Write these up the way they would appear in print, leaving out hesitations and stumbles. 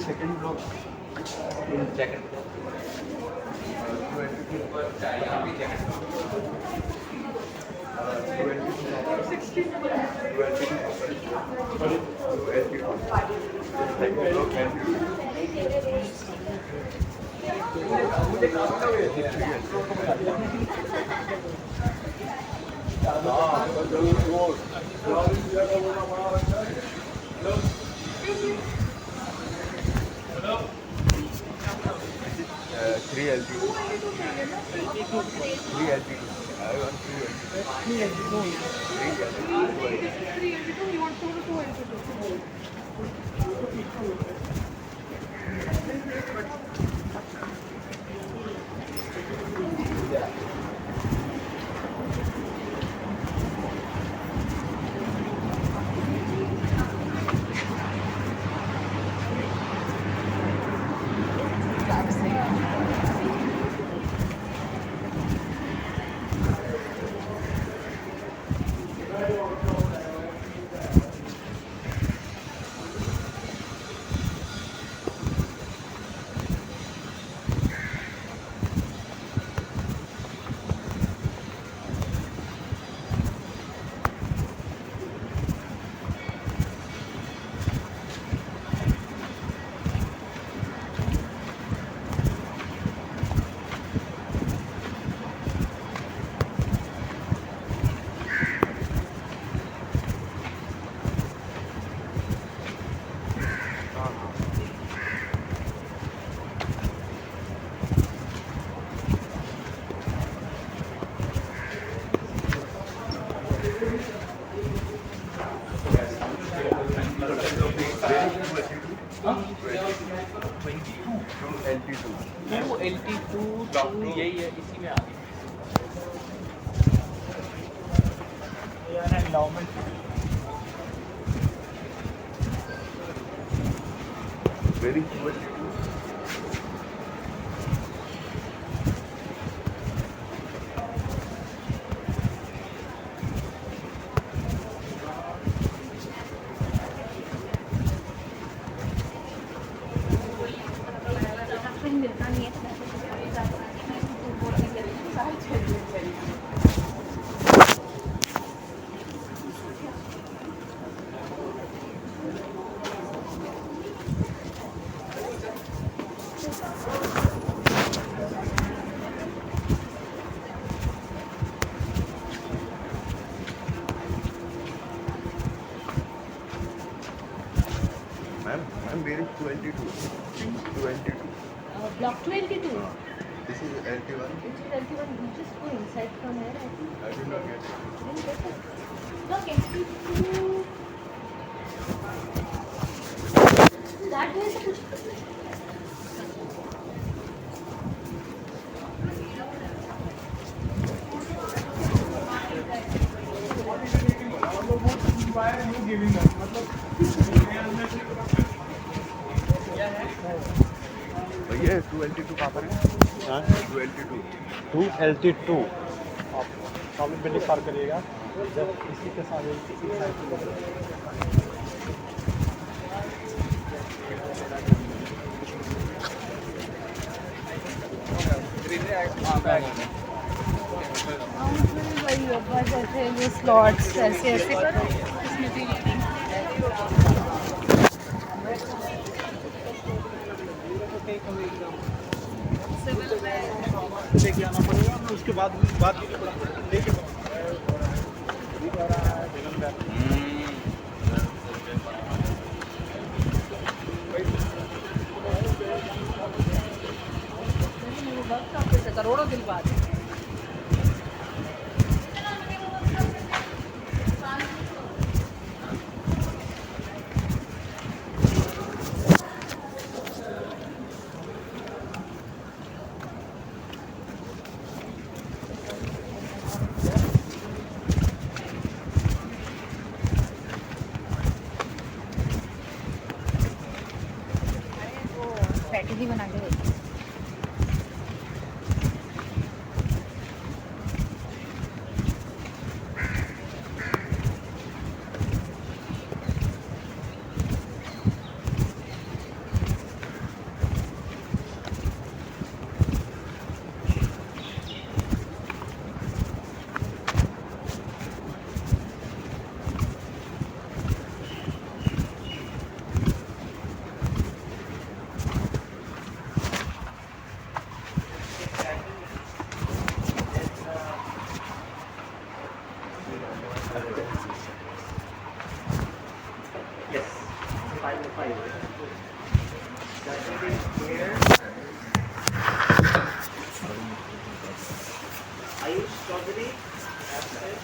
Second block jacket यही है, इसी में आ गई very I'm wearing 22. 22. Block 22. This is LT1. Which is LT1? You just go inside from here, I think. I did not get it. Didn't get it. Look, LT2. That way से कुछ भैया 2LT2 कहाँ पर है? हाँ 2LT2 2LT2 आप सामने building पार करिएगा, जब इसी के साथ इसी वही होगा जैसे ये स्लॉट्स ऐसे ऐसे करो इसमें भी लेके आना पड़ेगा, उसके बाद लेके करोड़ों दिल बात पैटी भी बना के देती हूँ। Yes. 5 to 5. Saturday here. Ayush Chaudhary. Absent.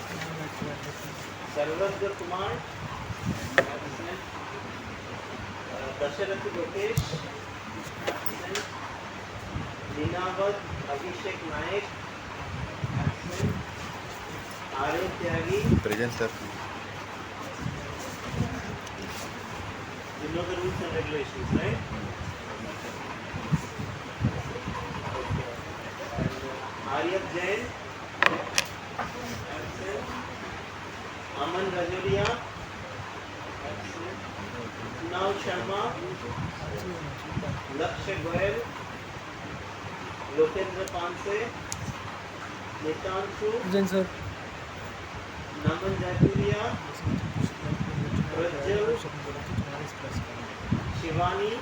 Sarvendra Kumar. Absent. Dasharath Lokesh. Absent. Linavat Abhishek Naik. Absent. Arya Tyagi. Present, sir. You know the rules and regulations, right? Okay. Arya Jain. Absent. Aman Rajolia. Absent. Now Sharma. Lakshya Goyal. Lokendra Panse. Nitanshu. Present, sir. Naman Jaipuria. Prajjal. Shivani.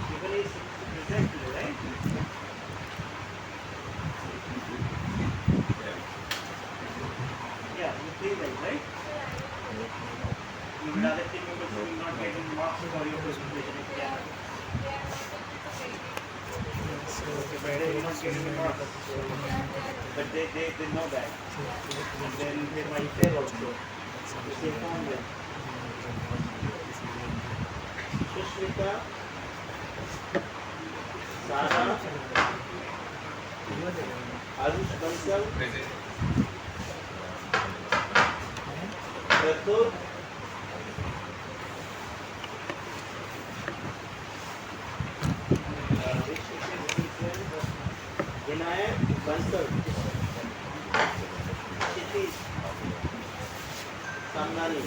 Shivani is present today, right? Yeah, you play them, right? Even other team members will not get any marks for your presentation if they are. Okay, but they will not get any marks. But they know that. And then they might fail also. Just inform them. Sushmita, Sara, Arush Bansal, Rathod, Vinayak Bansal, Kshitish, Samnani.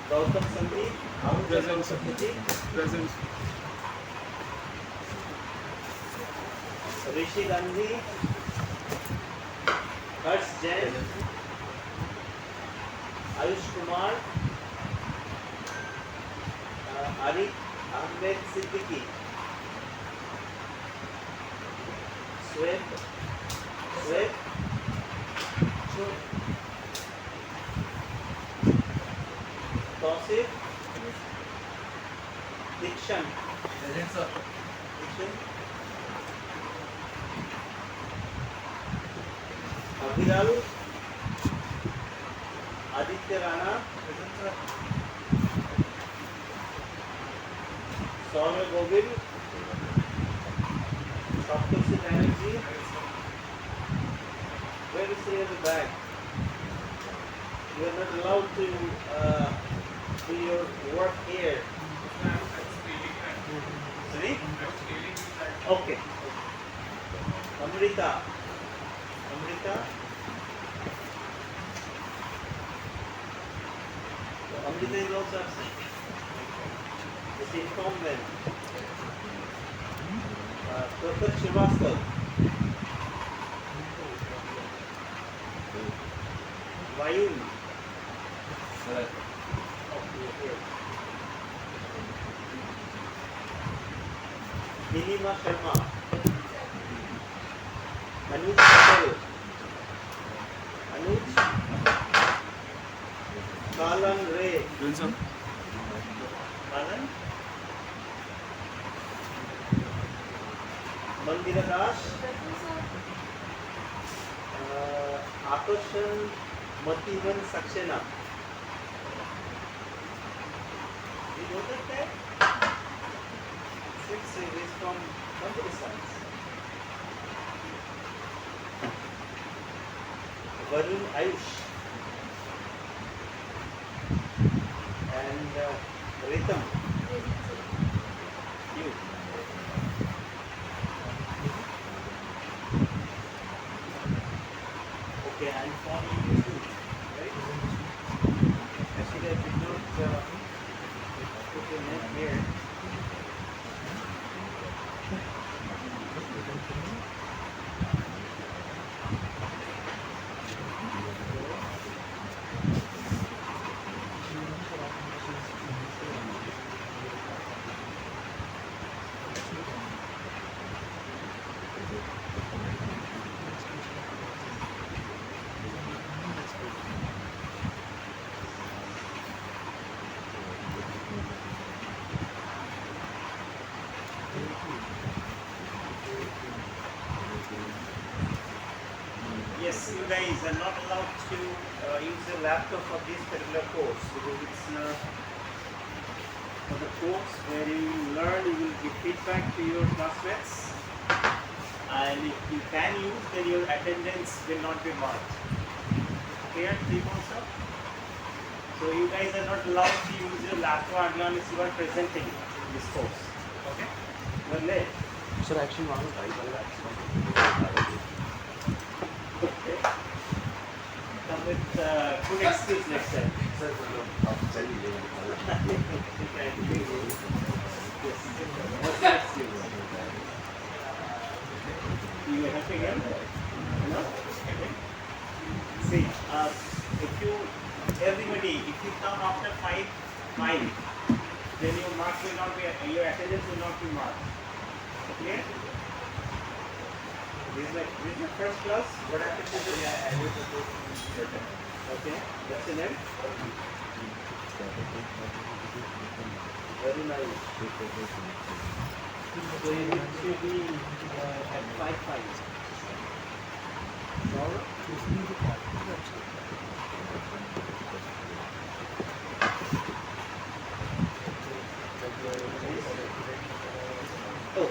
Gautam Sandeep, Present, sir. Sandeep, Present. Rishi Gandhi, Harsh Jain, Ayush Kumar, Arif Ahmed Siddiqui, Sweb, Tausif, Clipchamp. Present, sir. Abhiral, Aditya Rana, Saurabh Govind, Saptarshi Banerjee. Where is he at the back? You are not allowed to do your work here. Sorry? Okay. Amrita. Amrita. Amrita is also absent. Just inform them. Prakat Srivastava. Vayun. Sir. Nilima Sharma, Anuj Patel, Anuj, Kalan Ray, Present, sir. Kalan, Mandira Dash, Akarshan Mativan Saxena. You know that guy? Six is from computer science. Varun Ayush. and rhythm. You. Okay, and for you too, right? Actually, I did not put your name here. Yes, you guys are not allowed to use a laptop for this particular course because it's for the course where you learn, you will give feedback to your classmates, and if you can use, then your attendance will not be marked. Clear, Deep also? So you guys are not allowed to use your laptop unless you are presenting this course. Okay? You are late. Sir, actually, one of Okay. Come with good excuse next time. Yes. What's the excuse? You are happy again? No? Okay. See, everybody, if you come after 5, then your marks will not be, your attendance will not be marked. Clear? This is your first class. What happened to this? Okay, that's the name. Very nice. So you need to be at 5. Tomorrow? Oh.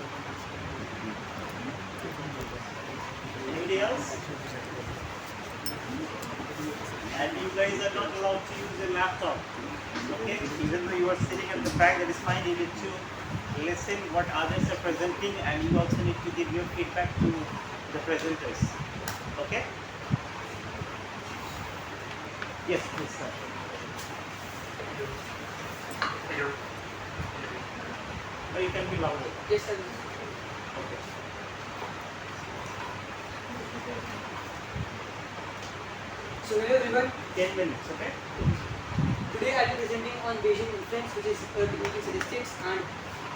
Anybody else? And you guys are not allowed to use a laptop. Okay? Even though you are sitting at the back, that is fine. You need to listen what others are presenting, and you also need to give your feedback to the presenters. Okay? Yes, please, sir. Or you can be louder. Yes, sir. Okay. So hello everyone. 10 minutes, okay? Today I will be presenting on Bayesian inference, which is technical statistics, and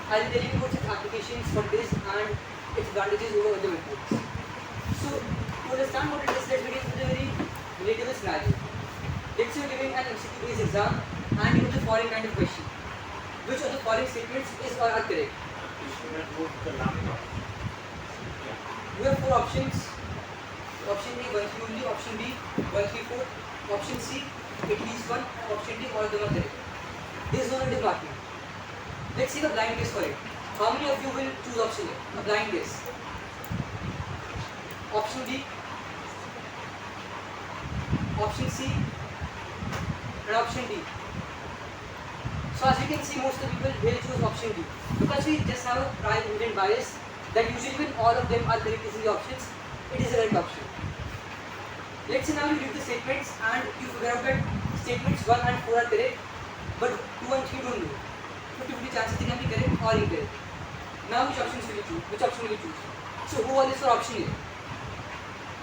I will tell you about its applications for this and its advantages over other methods. So to understand what it is, let's begin with a very relatable scenario. Let's say you're giving an MCQ-based exam and you have the following kind of question: which of the following statements is or are correct? You should not move the laptop. You have 4 options. Option A, 1 3 only. Option B, 1 3 4. Option C, at least 1. Option D, all of them are correct. This is known as marking. Let's see the blind guess for it. How many of you will choose option A? A blind guess. Option B, option C, and option D. So as you can see, most of the people will choose option D because we just have a prior inherent bias that usually when all of them are correct in the options, it is the right option. Let's say now you read the statements and you figure out that statements 1 and 4 are correct, but 2 and 3 don't know. 50-50 chances they can be correct or incorrect. Now which option will you choose? Which option will you choose? So who all is for option A?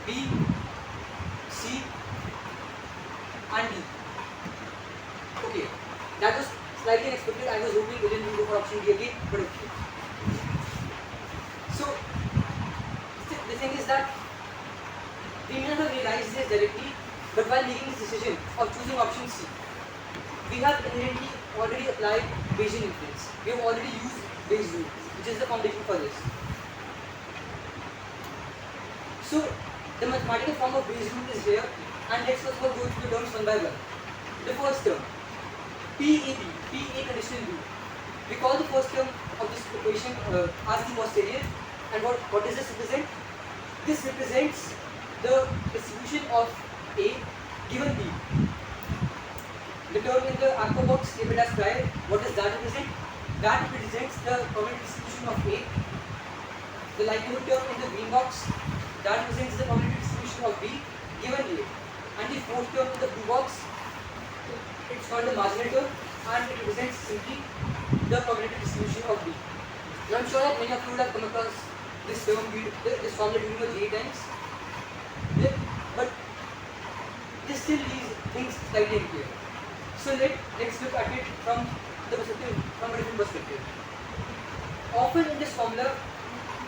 B, C, and D. Okay, that was slightly unexpected. I was hoping we didn't go for option D again, but okay. So the thing is that we may not have realized this directly, but while making this decision of choosing option C, we have inherently already applied Bayesian inference. We have already used Bayes' rule, which is the foundation for this. So the mathematical form of Bayes' rule is here, and let's first of all go through the terms one by one. The first term, PAB, PA conditional B. We call the first term of this equation as the posterior, and what does this represent? This represents the distribution of A given B. The term in the aqua box labeled as prior, what does that represent? That represents the probability distribution of A. The likelihood term in the green box, that represents the probability distribution of B given A. And the fourth term in the blue box, it's called the marginal term, and it represents simply the probability distribution of B. Now I'm sure that many of you would have come across this term, this formula during your GE times. Yeah, but this still leaves things slightly unclear. So let's look at it from a different perspective. Often in this formula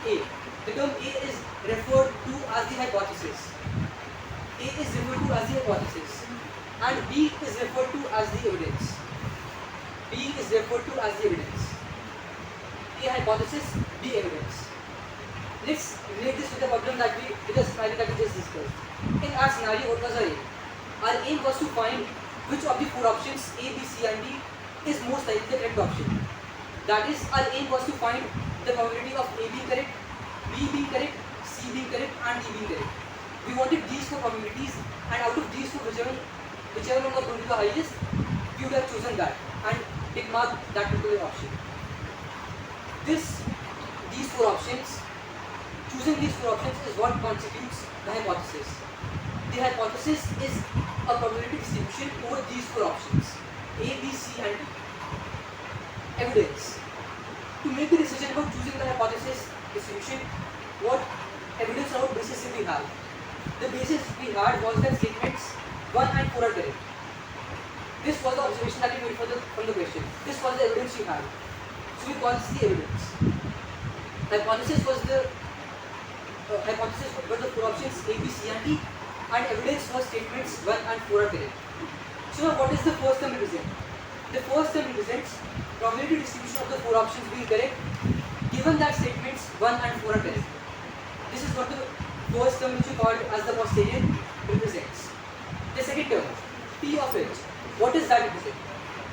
A, the term A is referred to as the hypothesis. A is referred to as the hypothesis, and B is referred to as the evidence. B is referred to as the evidence. A hypothesis, B evidence. Let's relate this with the problem that we just discussed. In our scenario, what was our aim? Our aim was to find which of the four options A, B, C and D is most likely the correct option. That is, our aim was to find the probability of A being correct, B being correct, C being correct and D being correct. We wanted these four probabilities, and out of these four, whichever one was going to be the highest, we would have chosen that and tick mark that particular option. These four options, choosing these four options is what constitutes the hypothesis. The hypothesis is a probability distribution over these four options, A, B, C and D. Evidence. To make the decision about choosing the hypothesis distribution, what evidence or what basis did we have? The basis we had was that statements 1 and 4 are correct. This was the observation that we made from the question. This was the evidence we had. So we call this the evidence. Hypothesis was the four options A, B, C and D, and evidence was statements 1 and 4 are correct. So now what is the first term represent? The first term represents probability distribution of the four options being correct given that statements 1 and 4 are correct. This is what the first term, which we called as the posterior, represents. The second term, P of H, what does that represent?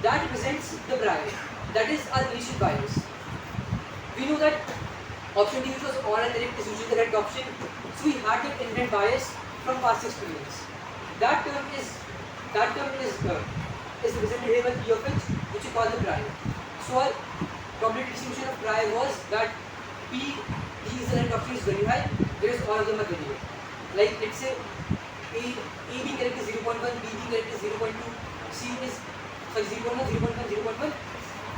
That represents the prior, that is our initial bias. We know that option D, which was all are correct, is usually the correct option, so we had that inherent bias from past experience. That term is represented here by P of H, which we call the prior. So our probability distribution of prior was that P, D is the correct option is very high, whereas all of them are very low. Like let's say A being correct is 0.1, B being correct is 0.2, C is 0.1, 0.1, 0.1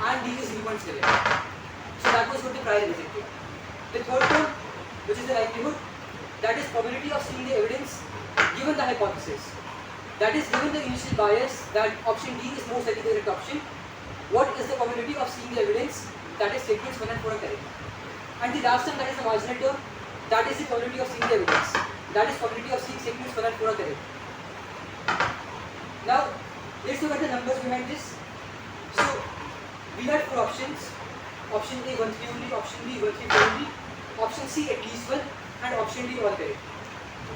and D is 0.7. So that was what the prior represented. The third term, which is the likelihood, that is probability of seeing the evidence given the hypothesis. That is, given the initial bias that option D is most likely the correct option, what is the probability of seeing the evidence, that is statements 1 and 4 are correct. And the last term, that is the marginal term, that is the probability of seeing the evidence, that is probability of seeing statements 1 and 4 are correct. Now let's look at the numbers behind this. So we had four options, option A 1, 3 only, option B 1, 3, 4 only, option C at least 1 and option D all correct.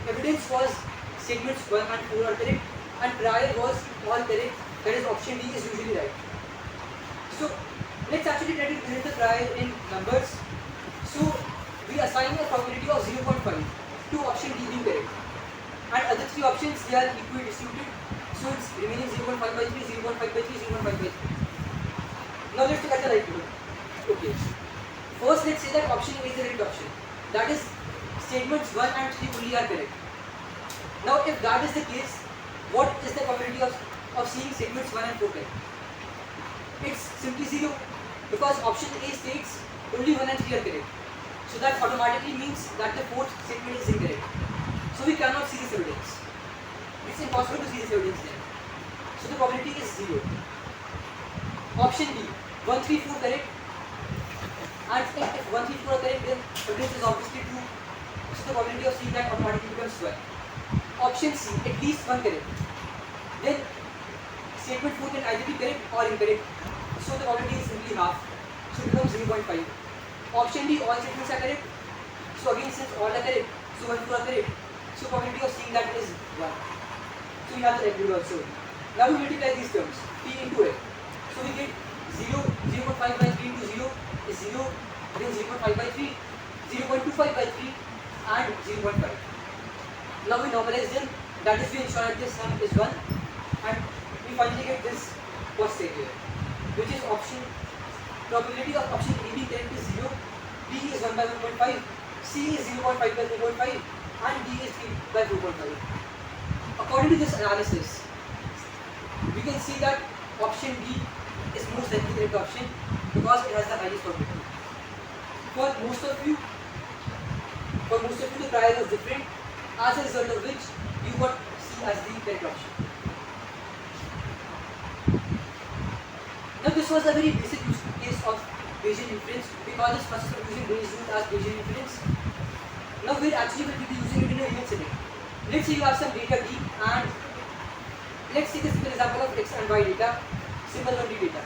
Evidence was statements 1 and 4 are correct and prior was all correct, that is option D is usually right. So let's actually try to represent the prior in numbers. So we assign a probability of 0.5 to option D being correct, and other three options they are equally distributed, so it's remaining 0.5 by 3, 0.5 by 3, 0.5 by 3. Now let's look at the likelihood. Okay, first let's say that option A is the correct option, that is statements 1 and 3 only are correct. Now if that is the case, what is the probability of seeing statements 1 and 4 correct? It's simply 0, because option A states only 1 and 3 are correct. So that automatically means that the fourth statement is incorrect. So we cannot see this evidence. It's impossible to see this evidence then. So the probability is 0. Option B, 1, 3, 4 correct. And if 1, 3, 4 are correct, then evidence is obviously true. So the probability of seeing that automatically becomes 12. Option C, at least 1 correct. Then statement 4 can either be correct or incorrect. So the probability is simply half. So it becomes 0.5. Option D, all statements are correct. So again, since all are correct, so 1, 4 are correct. So probability of seeing that is 1. So we have the likelihood also. Now we multiply these terms, P into L. So we get 0.5 by 3 into 0 is 0, then 0.5 by 3, 0.25 by 3 and 0.5. Now we normalize them, that is we ensure that this sum is 1 and we finally get this posterior, which is option probability of option A being correct is 0, B is 1 by 1.5, C is 0.5 by 4.5, and D is 3 by 4.5. According to this analysis, we can see that option D is most likely correct option because it has the highest probability. For most of you, the trial was different, as a result of which you got C as the correct option. Now this was a very basic use case of Bayesian inference. We call this process of using Bayes rule as Bayesian inference. Now we actually will be using it in a unit setting. Let's say you have some data D, and let's take a simple example of X and Y data, simple 1D data,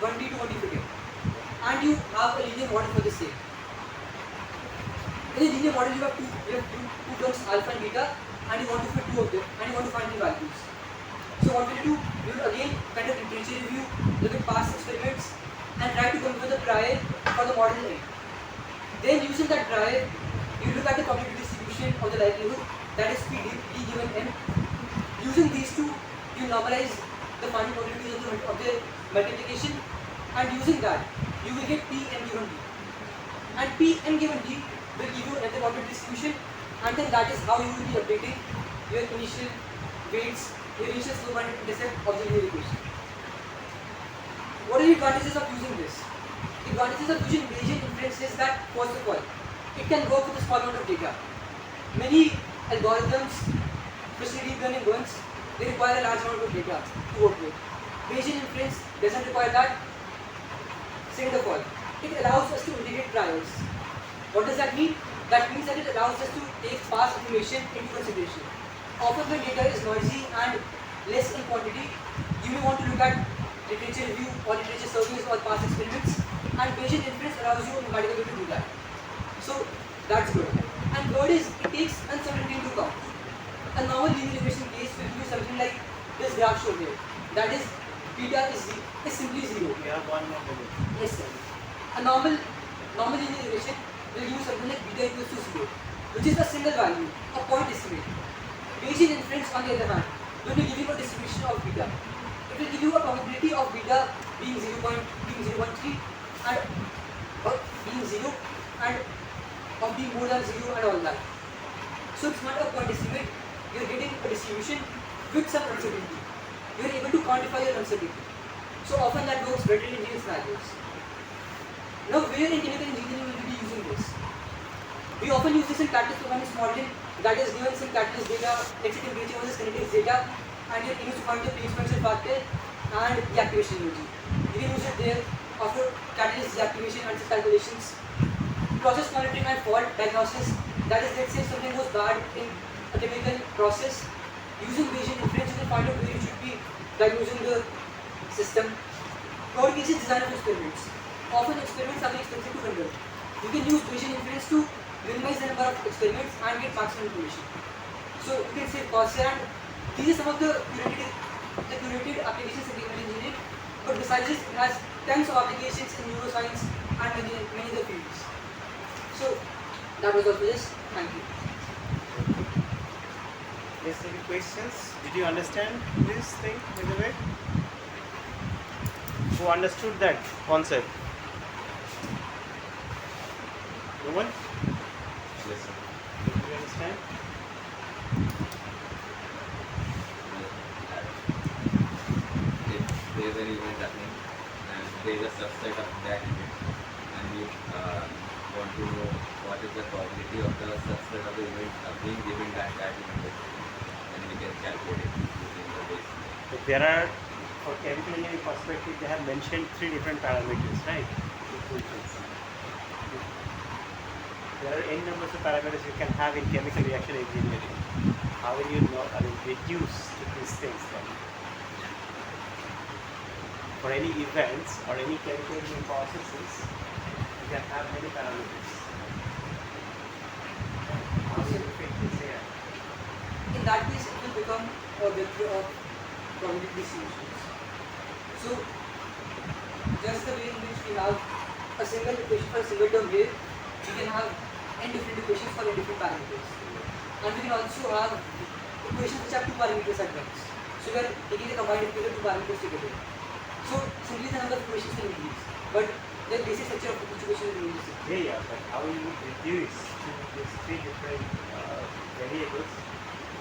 1D to 1D figure, and you have a linear model for the same. In a linear model, you have two terms alpha and beta, and you want to fit two of them, and you want to find the values. So what will you do? You will again kind of literature review, look at past experiments, and try to come up with a trial for the model A. Then using that trial, you look at the probability distribution of the likelihood, that is P given n. Using these two, you normalize the final probabilities of the multiplication, and using that, you will get P n given D. And P n given D will give you another probability distribution, and then that is how you will be updating your initial weights, your initial slope and intercept of the linear equation. What are the advantages of using this? The advantages of using Bayesian inference is that, first of all, it can work with a small amount of data. Many algorithms, especially deep learning ones, they require a large amount of data to work with. Bayesian inference doesn't require that. Second of all, it allows us to integrate trials. What does that mean? That means that it allows us to take past information into consideration. Often when data is noisy and less in quantity, you may want to look at literature review or literature surveys or past experiments, and Bayesian inference allows you automatically to do that. So that's good. And third is, it takes uncertainty into account. A normal linear regression case will give you something like this graph shown here. That is, beta is simply 0. We have one more minute. Yes, sir. A normal linear regression will give you something like beta equals to 0, which is a single value, a point estimate. Bayesian inference, on the other hand, will be giving a distribution of beta. It will give you a probability of beta being 0.3 and being 0 and of being more than 0 and all that. So it's not a point estimate, you are getting a distribution with some uncertainty. You are able to quantify your uncertainty. So often that works better in real scenarios. Now where in chemical engineering will we be using this? We often use this in catalyst performance modeling, that is given some catalyst data, let's say temperature versus kinetics data, and you are able to find the pre-expansion factor and the activation energy. You can use it there after catalyst deactivation and such calculations. Process monitoring and fault diagnosis, that is, let's say something goes bad in a chemical process, using Bayesian inference you can find out where you should be diagnosing the system. Third case is design of experiments. Often experiments are very expensive to conduct. You can use Bayesian inference to minimize the number of experiments and get maximum information. So you can save costs here, and these are some of the curated applications in chemical engineering. But besides this, it has tons of applications in neuroscience and many other fields. So that was all for this. Thank you. Yes, any questions? Did you understand this thing, by the way? Who understood that concept? No one? Yes, sir. Did you understand? If there is an event happening and there is a subset of that event, and you want to know what is the probability of the subset of the event being given that event, then we can calculate it using the base. So there are, for chemical engineering perspective, they have mentioned 3 different parameters, right? There are n numbers of parameters you can have in chemical reaction engineering. How will you know, reduce these things then? For any events or any chemical engineering processes, you can have many parameters. How will you fit this here? In that case, it will become a vector of probability distributions. So, just the way in which we have a single equation for a single term here, we can have n different equations for n different parameters. And we can also have equations which have 2 parameters at once. So we are taking the combined equation of 2 parameters together. simply the number of equations can increase. But the basic structure of each equation will remain the same. Yeah, but how you would reduce to these three different variables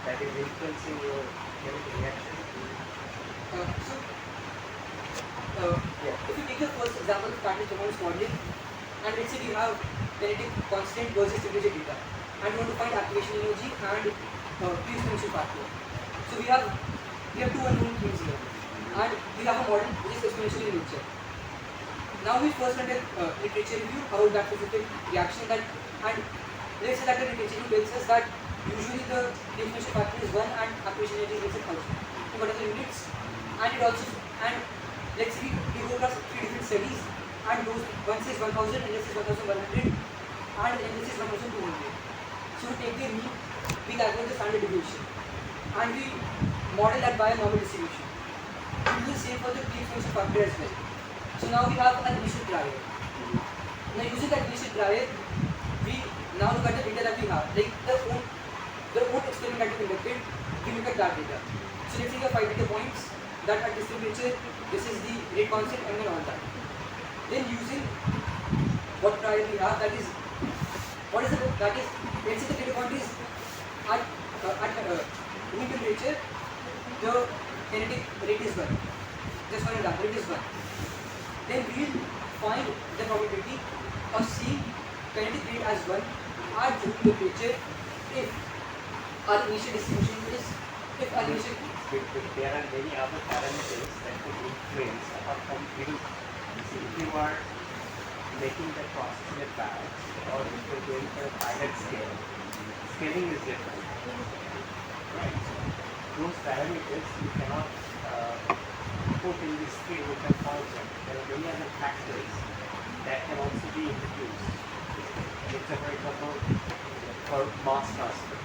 that is influencing your chemical reaction? If you take the first example of pattern performance modeling, and let's say we have kinetic constant versus temperature data, and we want to find activation energy and pre-exponential factor. So we have two unknown things here, and we have a model which is exponential in nature. Now we first run a literature review about that physical reaction and let's say that the literature review tells us that usually the pre-exponential factor is 1 and activation energy is 1000 in whatever units, and it also let's say we go across 3 different studies, and those one says 1000, and this is 1100, and this is 1200. So we take the mean, we calculate the standard deviation, and we model that by a normal distribution. We do the same for the pre-exponential factor as well. So now we have an initial trial. Now using that initial trial, we now look at the data that we have, like the own experiment that we conducted. We look at that data. So let's say you have 5 data points that at this temperature, this is the rate constant and then all that. Then using what trial we have, that is let's say the data point is at room temperature, the kinetic rate is 1. Just for example, rate is 1. Then we will find the probability of seeing kinetic rate as 1 at room temperature if our initial distribution is There are many other parameters that could influence apart from giving. See, if you are making the process in a batch or if you are going for a pilot scale, scaling is different. Right? Those parameters you cannot put in this scale with a function. There are many other factors that can also be introduced. Let's say, for example, for mass transfer,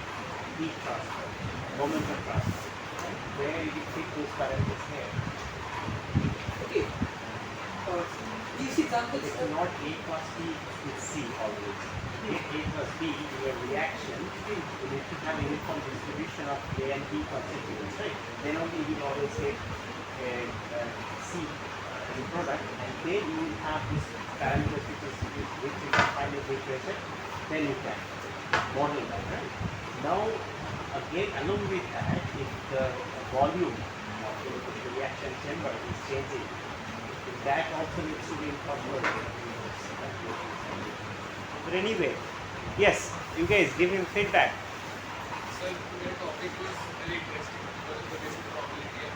heat transfer, momentum transfer, where you take those parameters here. okay. These examples It's not A plus B with C always. A plus B in your reaction, you need to have a uniform distribution of A and B constituents, right? Then only you will always get C as a product, and then you will have this parameters which you can find a temperature, then you can model that, right? Now, again, along with that, if the volume of the reaction chamber is changing, that also needs to be incorporated. But anyway, yes, you guys give him feedback. Sir, your topic was very interesting because the basic probability of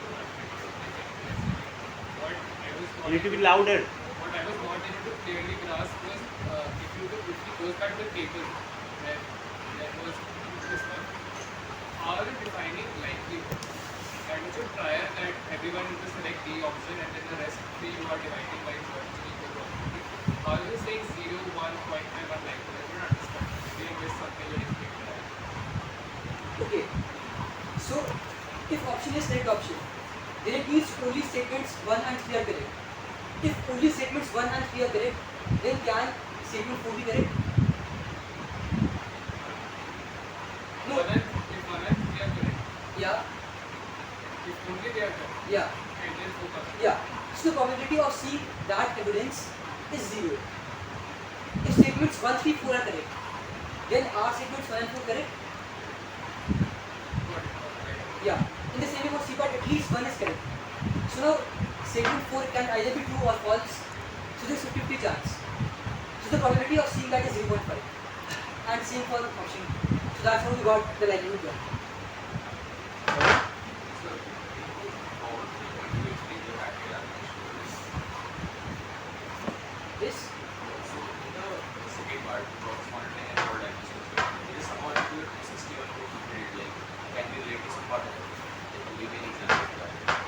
what I was You need to be louder. what I was not able to clearly grasp was if you goes back to the table where there was this one, how are you defining likelihood? That is your trial that everyone will select the option and then the rest three you are dividing by certain equal probability. How are you saying 0, 1, 0.5, 1 likelihood? I don't understand. Maybe I missed something you explained that. Okay. So if option is correct option, then it means only statements 1 and 3 are correct. If only statements 1 and 3 are correct, then can statement 4 be correct? No. If 1 and 3 are correct, Yeah. if only they are correct, Yeah. and then 4 are correct. Yeah. So the probability of seeing that evidence is 0. If statements 1, 3, 4 are correct, then are statements 1 and 4 correct? Got it. Right. Yeah. In the same way for C part, at least 1 is correct. So now statement 4 can either be true or false. So there's 50-50 chance. So the probability of seeing that is 0.5. And same for option. So that's how we got the likelihood there. So, how do you explain your active application? This? So, the second part, process monitoring and forward application. It is somewhat to 61 to 100, like, can be related to some part of it. Like, give me an example of that.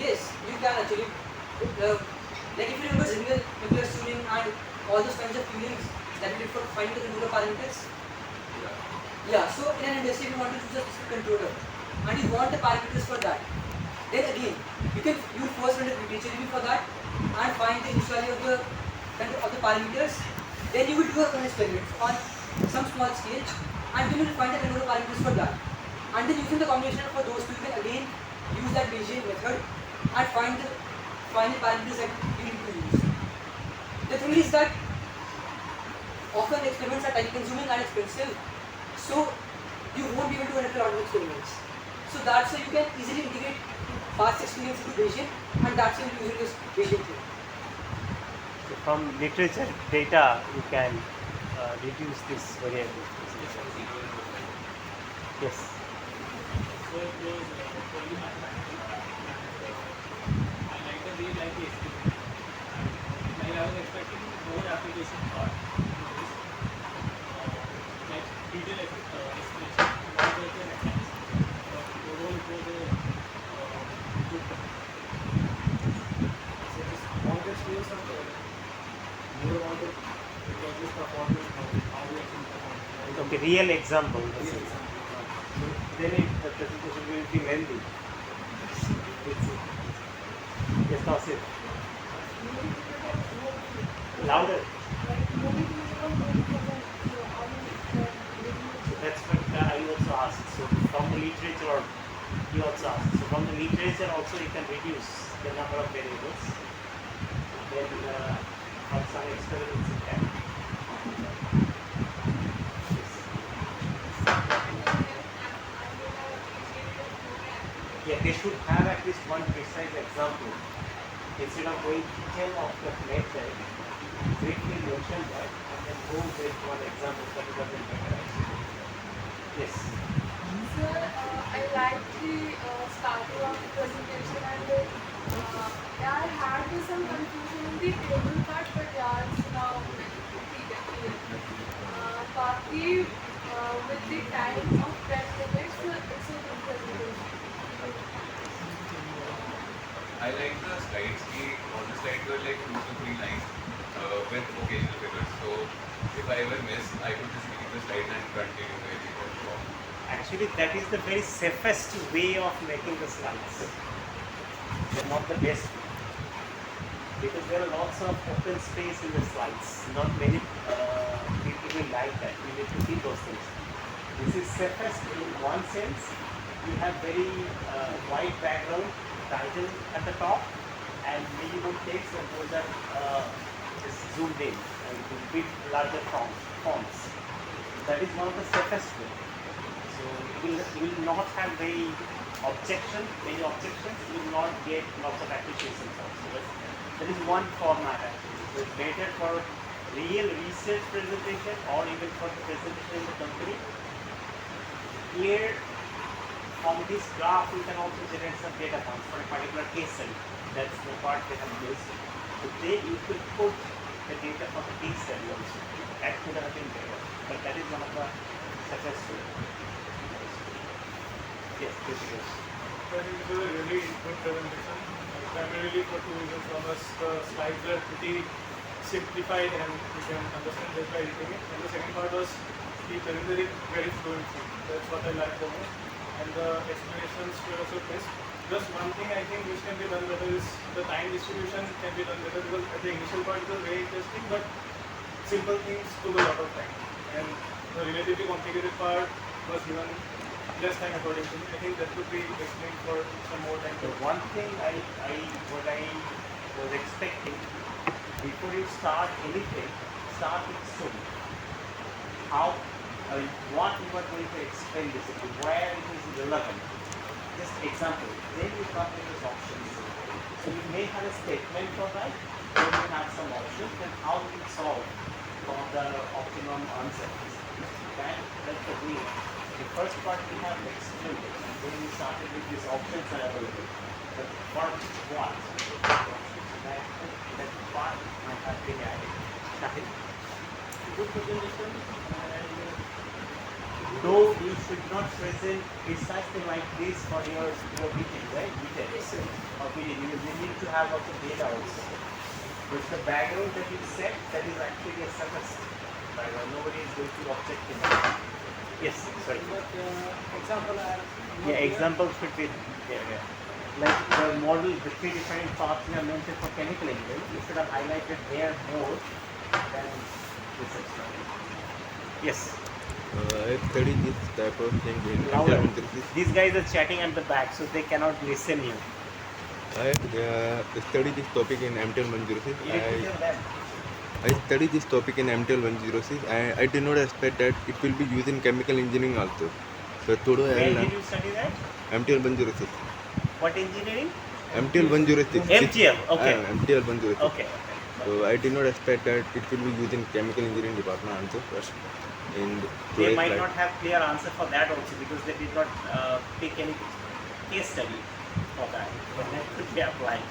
Yes, you can actually. Like if you remember signal, nuclear tuning and all those kinds of tunings that we did for finding the controller parameters. Yeah. Yeah, so in an industry you want to choose a specific controller and you want the parameters for that. Then again, you first run a literature review for that and find the initiality of the parameters. Then you will do an experiment on some small scale and then you will find the controller parameters for that. And then using the combination for those two, you can again use that Bayesian method and find final parameters that you need to use. The thing is that often experiments are time consuming and expensive, so you won't be able to run a lot of experiments. So that's why you can easily integrate past experience into Bayesian, and that's why you're using this Bayesian theory. So from literature data, you can reduce this variable. Yes. So it was purely mathematical. I like the way like the experiment. Like I was expecting more application part. Like detailed explanation. What was the mechanics? But overall it was a good one. So just want to experience some more about it because this performance, how we actually perform. Okay, real example. Real So example. then the presentation will be lengthy. Yes, Tausif. Louder. That's what I also asked. So from the literature, you also asked. So from the literature also you can reduce the number of variables. Then from some experiments you can. Yeah, they should have at least one precise example. Instead of going detail of the method, briefly mention that and then go with one example that doesn't matter. Yes. Sir, I like the starting of the presentation and yeah, I had some confusion in the table part, but yeah, it's now clear. Baki, with the time of 10 minutes, it's a good presentation. I like the slides. All the slides were like 2 to 3 lines with occasional figures. So if I ever miss, I could just read the slide and continue where we were from. Actually, that is the very safest way of making the slides. They're not the best way. Because there are lots of open space in the slides. Not many people will like that. We need to see those things. This is safest in one sense. You have very wide background, title at the top, and minimum text, and those are just zoomed in and with larger fonts. That is one of the safest way. So you will not have many objections. You will not get lots of appreciations also. That is one format actually. So it's better for real research presentation or even for the presentation in the company. Here, from this graph, you can also generate some data points for a particular case study. That's the part they have used. So then you could put the data for the case study also. That could have been better. But that is one of the success ways. Yes, this is. I think it was a really good presentation. Primarily for two reasons. One was the slides were pretty simplified and you can understand just by reading it. And the second part was the presentation very fluently. That's what I liked the most. And the explanations were also crisp. Just one thing I think which can be done better is the time distribution can be done better because at the initial part it was very interesting, but simple things took a lot of time. And the relatively complicated part was given less time according to me. I think that could be explained for some more time. The one thing what I was expecting, before you start anything, start with soon. How, what you are going to explain basically, where it is relevant. Just example, then you come with those options. So you may have a statement for that, then you have some options, and how you solve for the optimum answer. That's the way. The first part we have explained it, and then we started with these options are available. But for what? That part might have been added. Nothing. Good presentation, and though you should not present precisely like this for your meeting, right? Meeting. Or meeting, you need to have also data also. But the background that you set, that is actually a surface background. Nobody is going to object in that. Yes, sorry. But example, Yeah, examples should be there. Yeah. Like the model, the predefined path you have mentioned for chemical engineering, you should have highlighted there more than this extra. Yes. I've studied this type of thing in Louder. internet. These guys are chatting at the back, so they cannot listen you. I studied this topic in MTL 106. Electrician lab. I studied this topic in MTL 106. I did not expect that it will be used in chemical engineering also. So today I Where learned did you study that? MTL 106. What engineering? MTL 106. MTL. Okay. MTL 106. Okay. So I did not expect that it will be used in chemical engineering department also. But in They today's might slide- not have clear answer for that also because they did not pick any case study for that. But that could be applied.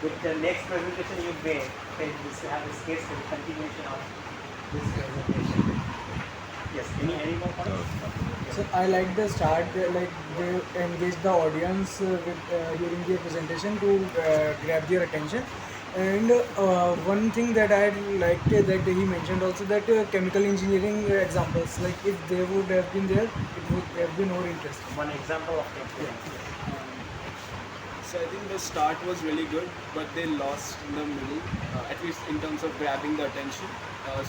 With the next presentation you may have this case study continuation of this presentation. Yes. Any more comments? So I like the start, like they engage the audience during their presentation to grab their attention. And one thing that I liked that he mentioned also that chemical engineering examples, like if they would have been there, it would have been more interesting. One example of chemical. So I think the start was really good, but they lost in the middle, at least in terms of grabbing the attention.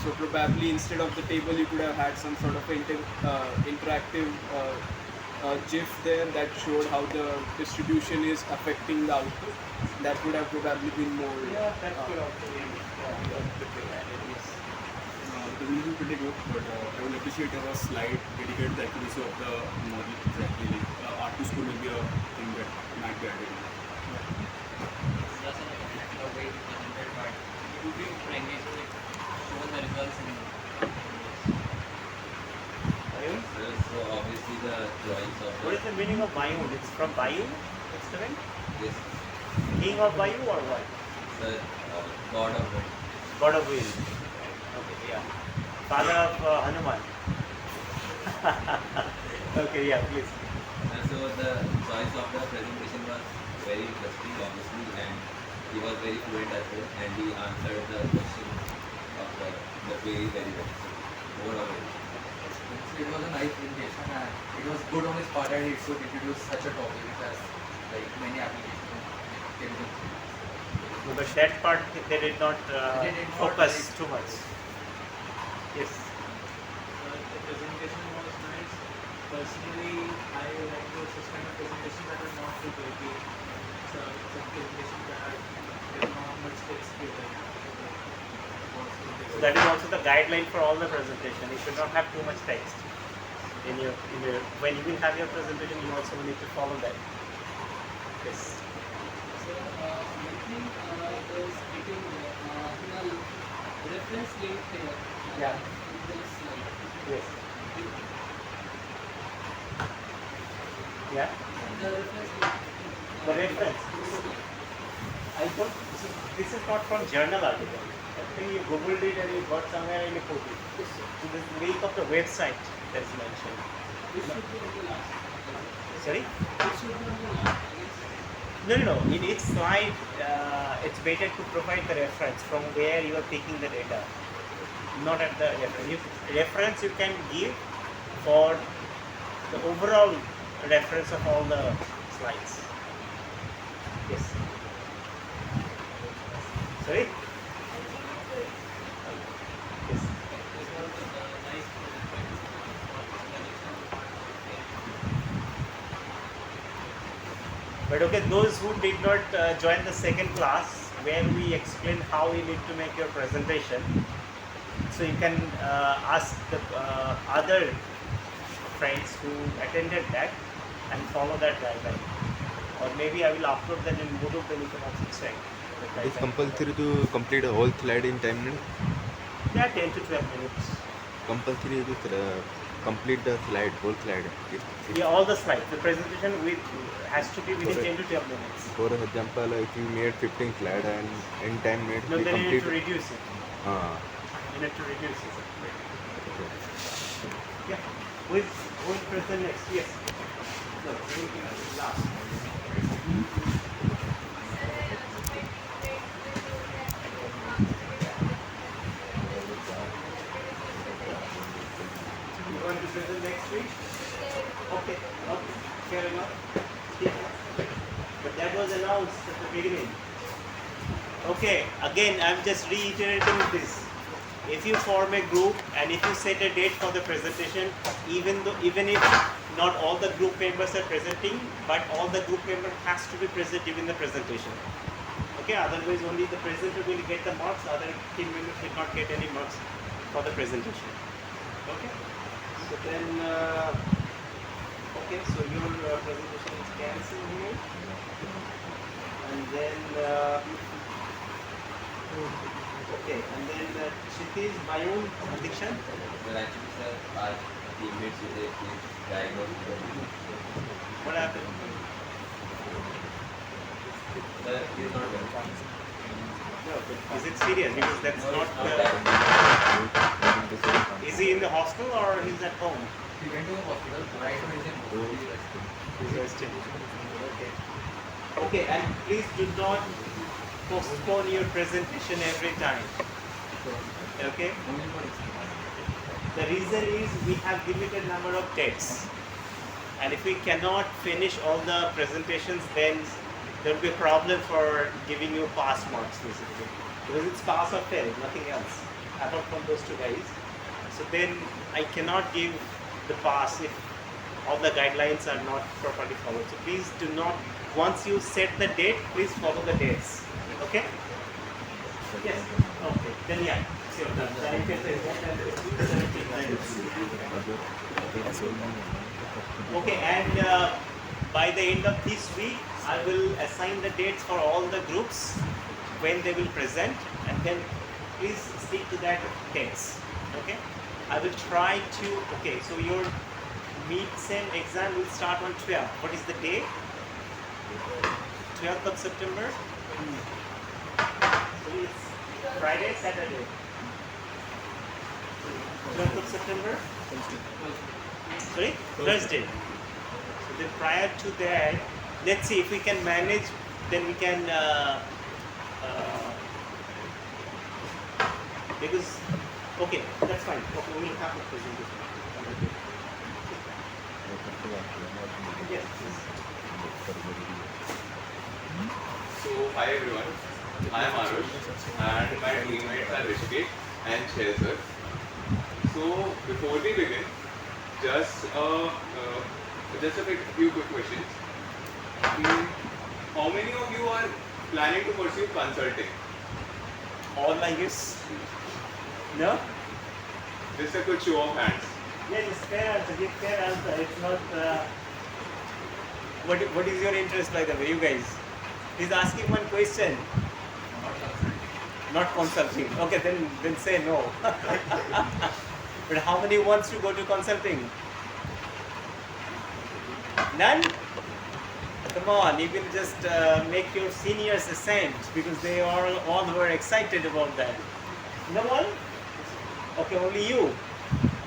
So probably instead of the table, you could have had some sort of interactive GIF there that showed how the distribution is affecting the output. That would have probably been more. Yeah, that could also be. Yes. The will be pretty good, but I would appreciate a slide dedicated to the accuracy of the model. Exactly, like R2 score will be a thing that might be added. Just an example of way we presented, but it would be more engaging if shown the results in So obviously the choice of What is the meaning of Vayu? It's from Vayu, experiment? this King of Vayu or what? the god of wind. God of Will. Okay, yeah. Father of Hanuman. Okay, yeah, please. And so the choice of the presentation was very interesting, obviously, and he was very fluent as well, and he answered the question of the query very well. So more of it. So it was a nice presentation and it was good on his part that he could introduce such a topic which has like many applications in chemical engineering. But that part they did not They did not focus like- too much. Yes. The presentation was nice. Personally, I like those kind of presentations that are not too bulky. So it's a presentation that there's not much text given. So that is also the guideline for all the presentation. You should not have too much text in your when you will have your presentation. You also need to follow that. Yes. So I think there's getting reference link here. Yeah. In this slide. Yes. Yeah. The reference link. The reference. I don't. This is not from journal article. I think you googled it and you got somewhere and you put it. So this link of the website that is mentioned. This should be on the last. Sorry? This should be on the last. I guess. No. In each slide, it's better to provide the reference from where you are taking the data, not at the reference. Reference you can give for the overall reference of all the slides. Yes. Sorry? Yes. this was a nice presentation for explanation But okay, those who did not join the second class where we explain how you need to make your presentation, so you can ask the other friends who attended that and follow that guideline. Or maybe I will upload that in Moodle, then you can also check. the It is guideline. compulsory to complete a whole slide in 10 minutes. Yeah, 10 to 12 minutes. Compulsory to complete the slide, whole slide. Yeah, all the slides. The presentation has to be within 10 to 12 minutes. For example, if you made 15 slides and in 10 minutes No, we then you need complete. to reduce it. Ah, You need to reduce it. okay. Yeah. Who will present next? Yes. No, who will be last? You want to present next week? Okay. Fair enough. Yeah. But that was announced at the beginning. Okay. Again, I'm just reiterating this. if you form a group and if you set a date for the presentation, even if not all the group members are presenting, but all the group member has to be present during the presentation. Okay, otherwise only the presenter will get the marks, other team members will not get any marks for the presentation. Okay, so then okay, so your presentation is cancelled here, and then okay, and then Kshitiz, Mayun, Dikshan. Well, actually, sir, our teammates today is diagnosed. What happened? Sir, he's not well. No, but is it serious? Because that's not. Is he in the hospital or he's at home? He went to the hospital, right now he's in home. He's resting. Okay. Okay, and please do not postpone your presentation every time. Okay? Only for example. The reason is we have limited number of dates. And if we cannot finish all the presentations, then there will be a problem for giving you pass marks basically. Because it's pass or fail, nothing else, apart from those two guys. So then I cannot give the pass if all the guidelines are not properly followed. So please do not, once you set the date, please follow the dates. Okay? Yes? Okay. Then yeah. Sure. Okay, and by the end of this week, I will assign the dates for all the groups when they will present, and then please stick to that dates. Okay? I will try to. Okay, so your mid-sem exam will start on 12th. What is the day? 12th of September. So it's Friday, Saturday. 12th of September. Sorry, Thursday. So then prior to that, let's see if we can manage. Then we can because okay, that's fine. Okay, we will have the presentation. Yes. So, hi everyone, I am Arush and my teammates are Rishikesh and Shehzad. So, before we begin, just a few quick questions. How many of you are planning to pursue consulting? All I guess. No? Just a quick show of hands. Yeah, just fair answer. Give fair answer. It's not. What is your interest, by the way, you guys? He's asking one question. Not consulting. Okay, then say no. But how many wants to go to consulting? None? Come on, you can just make your seniors assent because they all were excited about that. No one? Okay, only you.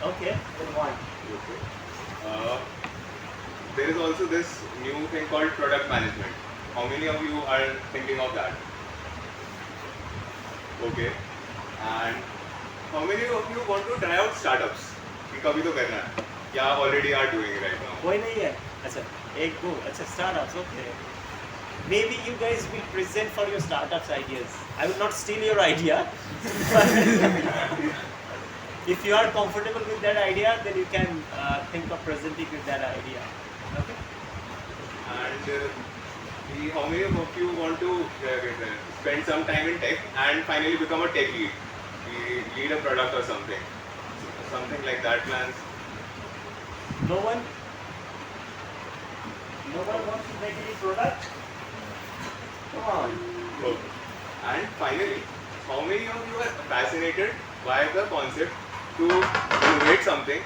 Okay, then one. There is also this new thing called product management. How many of you are thinking of that? Okay. And how many of you want to try out startups? कि कभी तो करना है. क्या already are doing it right now? कोई नहीं है. अच्छा, एक दो. अच्छा, startups. Okay. Maybe you guys will present for your startups ideas. I will not steal your idea. If you are comfortable with that idea, then you can think of presenting with that idea. Okay. And how many of you want to spend some time in tech and finally become a tech lead? Lead a product or something. Something like that plans. No one? No one wants to make any product? Come on. Okay. And finally, how many of you are fascinated by the concept to innovate something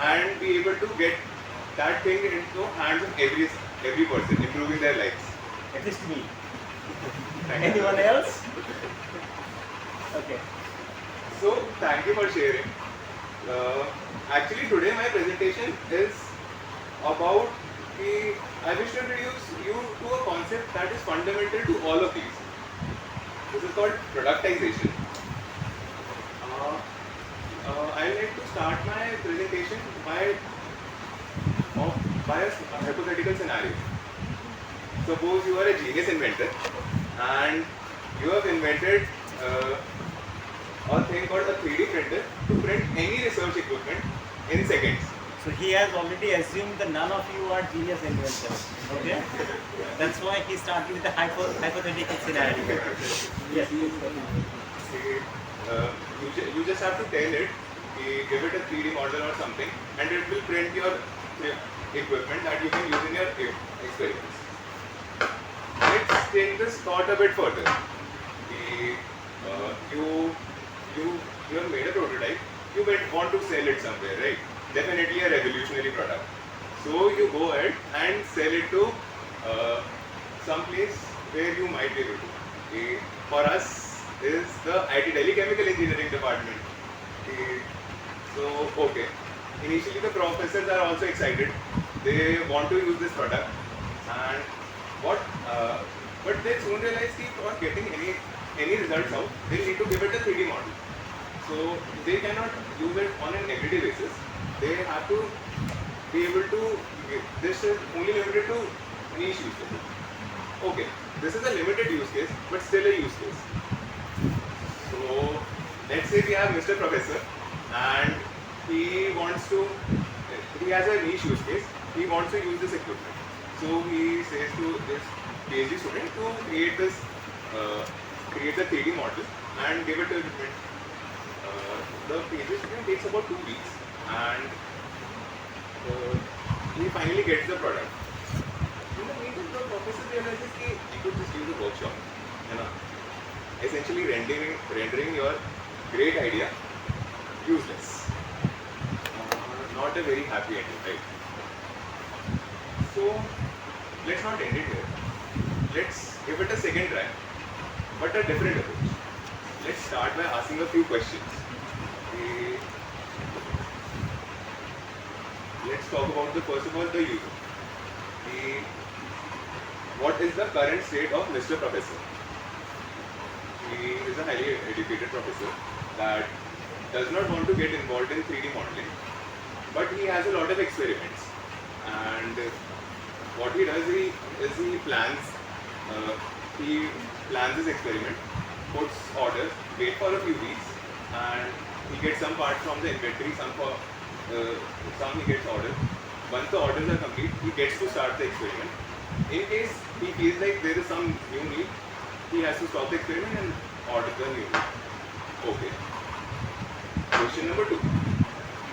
and be able to get that thing into hands of every person, improving their lives? At least me. Anyone else? Okay. So, thank you for sharing. Actually, today my presentation is about I wish to introduce you to a concept that is fundamental to all of these. This is called productization. I would like to start my presentation by a hypothetical scenario. Suppose you are a genius inventor and you have invented a thing called a 3D printer to print any research equipment in seconds. So he has already assumed that none of you are genius inventors. Okay? That's why he started with a hypothetical scenario. Yes. You just have to tell it, give it a 3D model or something, and it will print your equipment that you can use in your experiments. Let's take this thought a bit further. You have made a prototype, you want to sell it somewhere, right? Definitely a revolutionary product. So you go ahead and sell it to some place where you might be able to. For us is the IT Delhi Chemical Engineering Department. So okay, initially the professors are also excited. They want to use this product, and but they soon realize that for getting any results out, they need to give it a 3D model. So they cannot use it on an everyday basis. They have to be able to. This is only limited to niche use cases. Okay, this is a limited use case, but still a use case. So let's say we have Mr. Professor, and he has a niche use case. He wants to use this equipment. So he says to this PhD student to create the 3D model and give it to the equipment. The PhD student takes about 2 weeks, and he finally gets the product. In the meantime, the professor realizes that he could just use a workshop, essentially rendering your great idea useless. Not a very happy ending, right? So let's not end it here. Let's give it a second try, but a different approach. Let's start by asking a few questions. Let's talk about first of all the user. What is the current state of Mr. Professor? He is a highly educated professor that does not want to get involved in 3D modeling, but he has a lot of experiments. And what he does is he plans his experiment, puts orders, wait for a few weeks, and he gets some parts from the inventory, some he gets orders. Once the orders are complete, he gets to start the experiment. In case he feels like there is some new need, he has to stop the experiment and order the new need. Okay. Question number 2.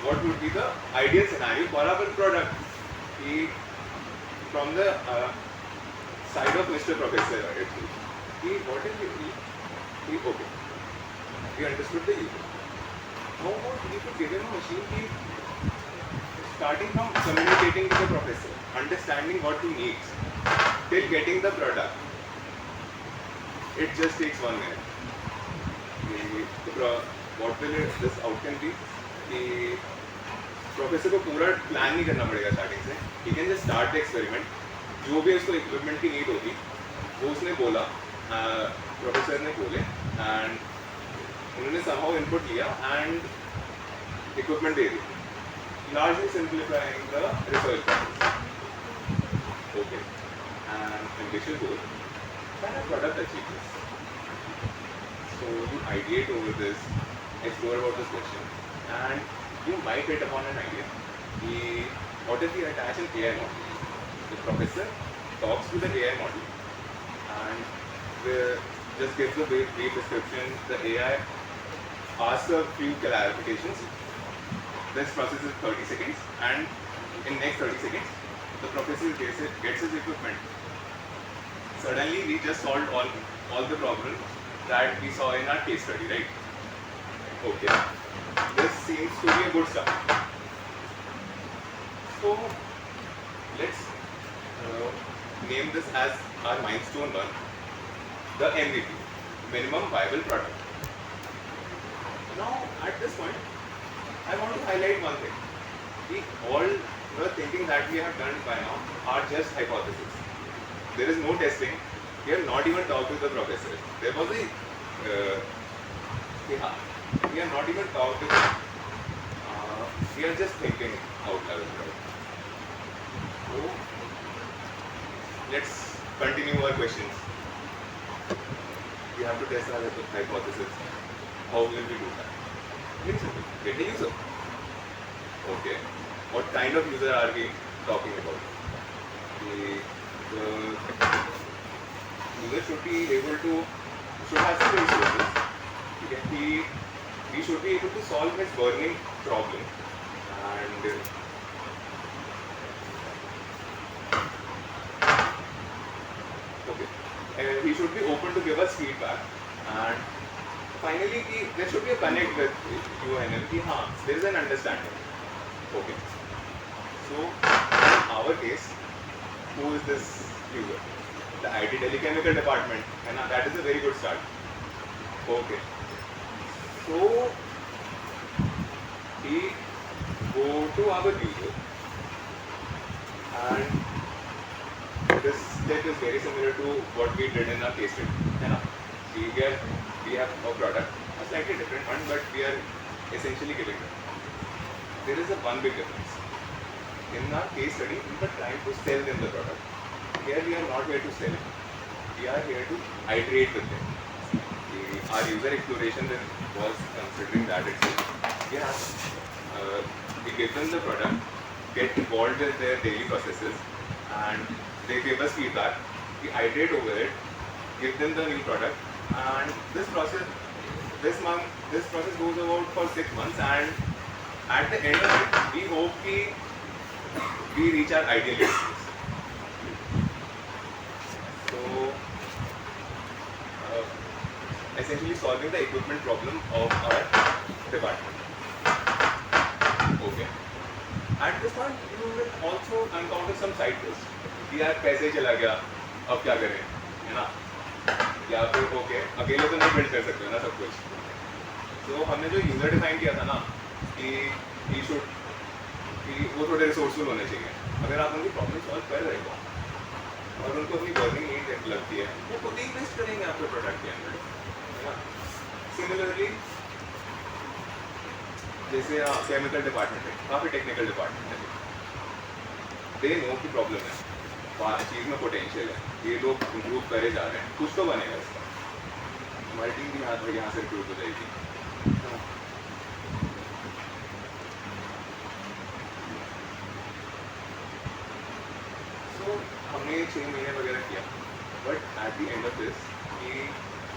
What would be the ideal scenario for our product? From the side of Mr. Professor, okay. We understood the user. How about we could give him a machine starting from communicating with the professor, understanding what he needs, till getting the product. It just takes 1 minute. What will this outcome be? The professor को पूरा plan नहीं करना पड़ेगा starting से. He can just start the experiment. जो भी उसको equipment की नीड होगी, वो उसने बोला, प्रोफेसर ने बोले, and उन्होंने somehow input लिया and equipment they the, largely simplifying the research process. Okay, and ambitious goal, can a product achieve this? So you ideate over this, explore about this question, and you might hit upon an idea. What if we attach an AI model? The professor talks to the AI model and just gives a brief description. The AI asks a few clarifications. This process is 30 seconds, and in next 30 seconds, the professor gets his equipment. Suddenly, we just solved all the problems that we saw in our case study, right? Okay. This seems to be a good start. So, let's name this as our milestone 1, the MVP, minimum viable product. Now, at this point, I want to highlight one thing. All the thinking that we have done by now are just hypotheses. There is no testing. We have not even talked to the professor. There was we have not even talked to them. We are just thinking out loud. So, let's continue our questions. We have to test our hypothesis. how will we do that? Very simple. Get a user. Okay. What kind of user are we talking about? The user should be able to, should have some resources. Okay. He should be able to solve his burning problem, and okay, he should be open to give us feedback, and finally there should be a connect with you and him. There is an understanding. Okay. So in our case, who is this user? The IT Telechemical department, and that is a very good start. Okay. So we go to our user, and this step is very similar to what we did in our case study. We have a product, a slightly different one, but we are essentially giving it. There is one big difference. In our case study, we were trying to sell them the product. Here we are not here to sell it. We are here to iterate with them. Our user exploration was considering that itself. We give them the product, get involved with their daily processes, and they give us feedback. We iterate over it, give them the new product, and this process goes about for 6 months, and at the end of it, we hope we reach our ideal experience. So, essentially solving the equipment problem of our department. Okay. At this point, you will also encounter some side quests. कि यार पैसे चला गया, अब क्या करें, है ना? या फिर ओके, अकेले तो नहीं बिल्ड कर सकते ना सब कुछ. तो हमने जो यूजर डिफाइन किया था ना कि वो थोड़े रिसोर्सफुल होने चाहिए. अगर आप उनकी प्रॉब्लम सॉल्व कर रहे हो और उनको अपनी बर्निंग नीड लगती है, वो खुद ही इन्वेस्ट करेंगे आपके प्रोडक्ट के अंदर. Similarly, जैसे केमिकल डिपार्टमेंट है, काफ़ी टेक्निकल डिपार्टमेंट है, दे नो की प्रॉब्लम है, चीज़ में पोटेंशियल है, ये लोग इम्प्रूव करे जा रहे हैं, कुछ तो बनेगा इसका. हमारी टीम भी यहाँ से रिक्रूट हो जाएगी. So हमने 6 महीने वगैरह किया, but at the end of this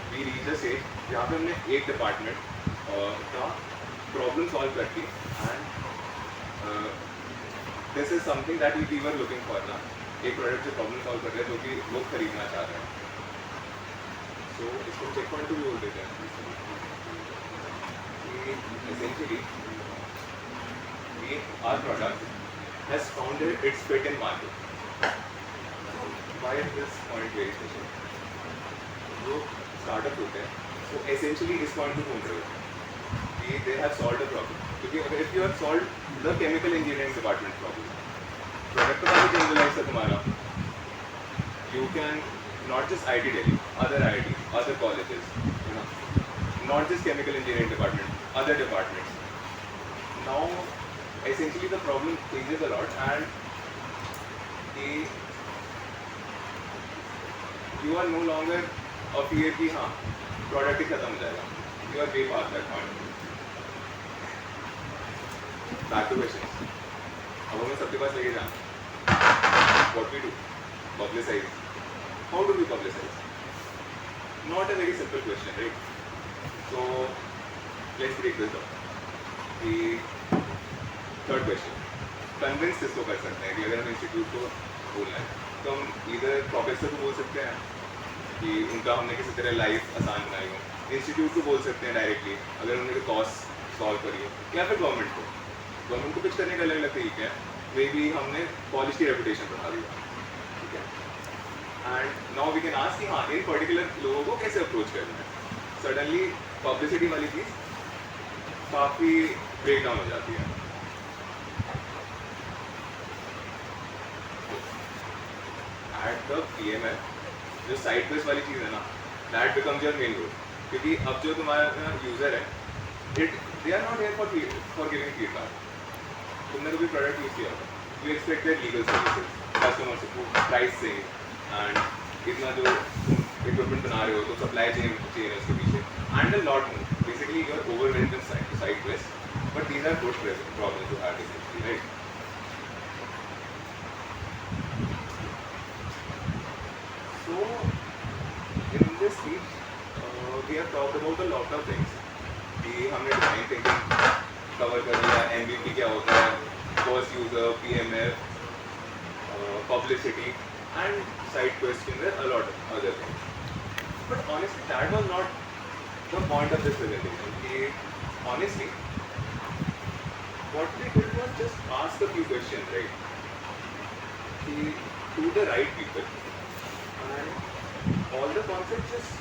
we reach a stage जहाँ पे हमने एक डिपार्टमेंट का प्रॉब्लम सॉल्व करके, and this is something that we were looking for ना. एक प्रोडक्ट से प्रॉब्लम सॉल्व कर रहे हैं जो कि लोग खरीदना चाह रहे हैं. सो इसको चेक पॉइंट भी बोल देते हैं. Essentially, our product has found its fit in market. Why is this point very special? जो स्टार्टअप होते हैं वो एसेंशियली इस पॉइंट को ढूंढ रहे होते हैं कि they have solved a problem. क्योंकि अगर if you have solved the chemical engineering department problem, product तो काफी जनरलाइज है तुम्हारा. You can not just IT Delhi, other IT, other colleges, not just chemical engineering department, other departments. Now, essentially the problem changes a lot, and you are no longer a fear कि हाँ product ही खत्म हो जाएगा. You are way past that point. Back to questions. अब हमें सबके पास लेके जाना. What we do? Publicize. How do we publicize? Not a very simple question, right? So let's break this down. The third question. Convince किसको कर सकते हैं कि अगर हम इंस्टीट्यूट को बोलना है तो हम इधर प्रोफेसर को बोल सकते हैं कि उनका हमने किसी तरह लाइफ आसान बनाई हो. इंस्टीट्यूट को बोल सकते हैं डायरेक्टली अगर उन्होंने कॉस्ट सॉल्व करी हो, या फिर गवर्नमेंट को पिच करने का अलग अलग तरीका है. मे बी हमने कॉलेज की रेपुटेशन बढ़ा दी, ठीक है. And now we can ask कि हाँ इन पर्टिकुलर लोगों को कैसे अप्रोच करना है. सडनली पब्लिसिटी वाली चीज़ काफ़ी ब्रेक डाउन हो जाती है. एट द PMF जो साइड बेस वाली चीज़ है ना, that becomes your main role. क्योंकि अब जो तुम्हारा यूज़र है, they are not here for giving feedback. तुमने कभी प्रोडक्ट यूज़ किया होगा, you expect that legal services, customer support, pricing, and इतना जो इक्विपमेंट बना रहे हो तो सप्लाई चेन है उसके पीछे and a lot more basically you are overwhelmed in side quest but these are good problems to have basically right so in this speech we have talked about a lot of things कि हमने design thinking cover कर लिया MVP क्या होता है first user PMF publicity and side questions and a lot of other things but honestly that was not the point of this presentation कि honestly what we did was just ask a few questions right कि to the right people and all the concepts just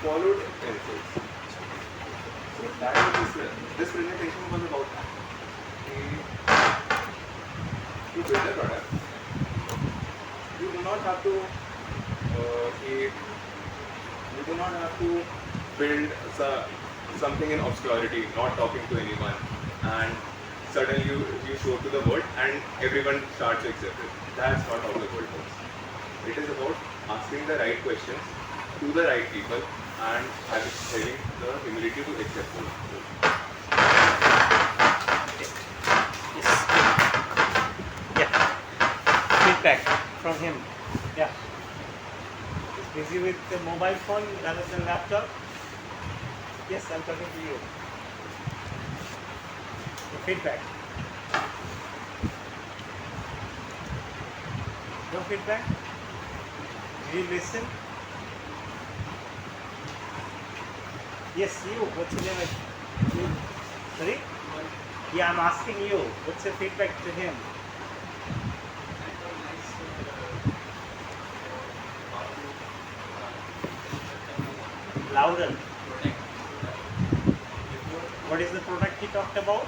followed themselves. So that was this presentation was about that. To build a product, you do not have to build something in obscurity, not talking to anyone, and suddenly you show to the world and everyone starts to accept it. That's not how the world works. It is about asking the right questions to the right people and having the humility to accept them. Yes. Yeah. Feedback from him. Yeah. He's busy with the mobile phone rather than laptop. Yes, I'm talking to you. The feedback. No feedback? Did you listen? Yes, you. What's your name? Sorry? Yeah, I'm asking you. What's your feedback to him? Louder. What is the product he talked about?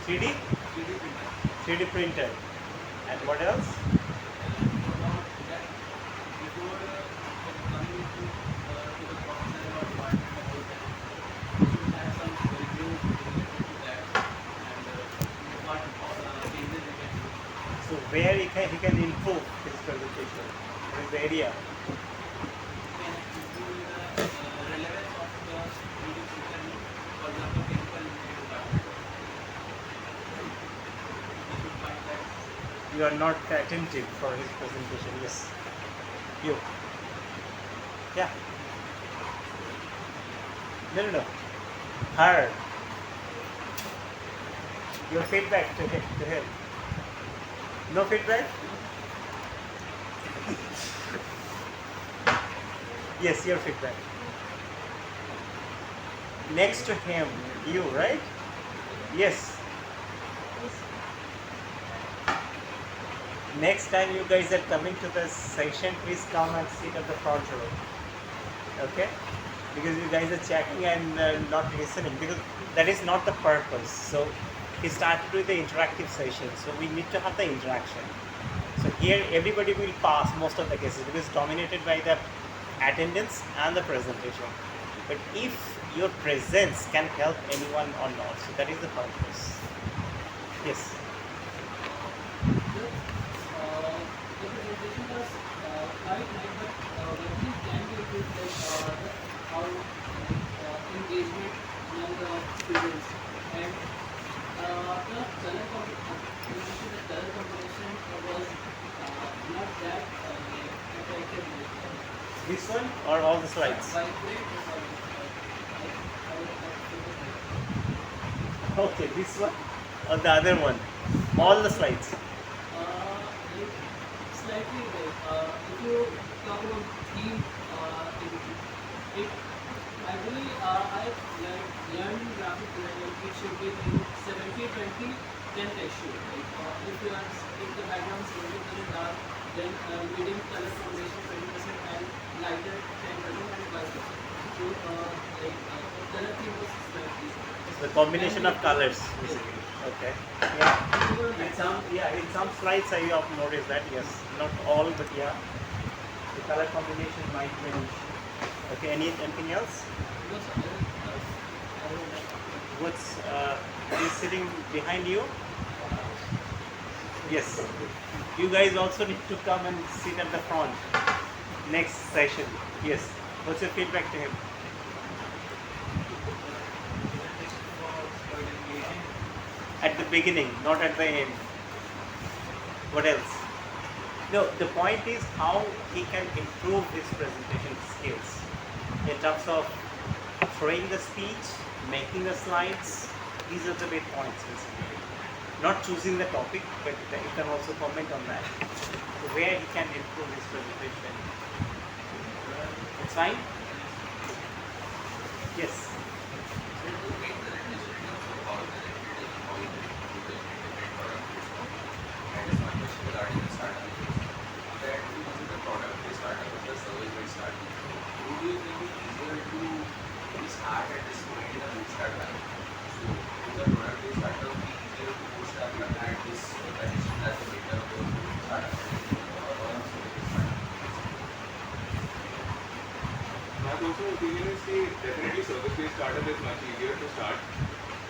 3D? 3D printer. And what else? So where he can improve his presentation? What is the area? You are not attentive for his presentation. Yes. You. Yeah. No. Her. Your feedback to him. No feedback? Yes, your feedback. Next to him, you, right? Yes. Next time you guys are coming to the session, please come and sit at the front row. Okay? Because you guys are checking and not listening, because that is not the purpose. So he started with the interactive session, so we need to have the interaction. So here everybody will pass most of the cases because it's dominated by the attendance and the presentation. But if your presence can help anyone or not, so that is the purpose. Yes. The presentation was quite nice, but when we can do it like how engagement among the students and the color combination was not that attractive. This one or all the slides? Okay, this one or the other one? All the slides. Slightly if you talk about theme, it actually I learned graphic design. It should be in 70-20, 10 texture. If the background is 70% dark, then medium color combination 20% and lighter 10% and vice versa. So color theme was slightly. The combination of colors, basically. Okay. Yeah. In some slides I have noticed that. Yes, not all, but yeah, the color combination might change. Okay. Anything else? What's is sitting behind you? Yes. You guys also need to come and sit at the front. next session. Yes. What's your feedback to him? At the beginning, not at the end. What else? No, the point is how he can improve his presentation skills in terms of throwing the speech, making the slides. These are the big points basically. Not choosing the topic, but you can also comment on that. Where he can improve his presentation. It's fine? Yes. My personal opinion is that definitely service-based startup is much easier to start,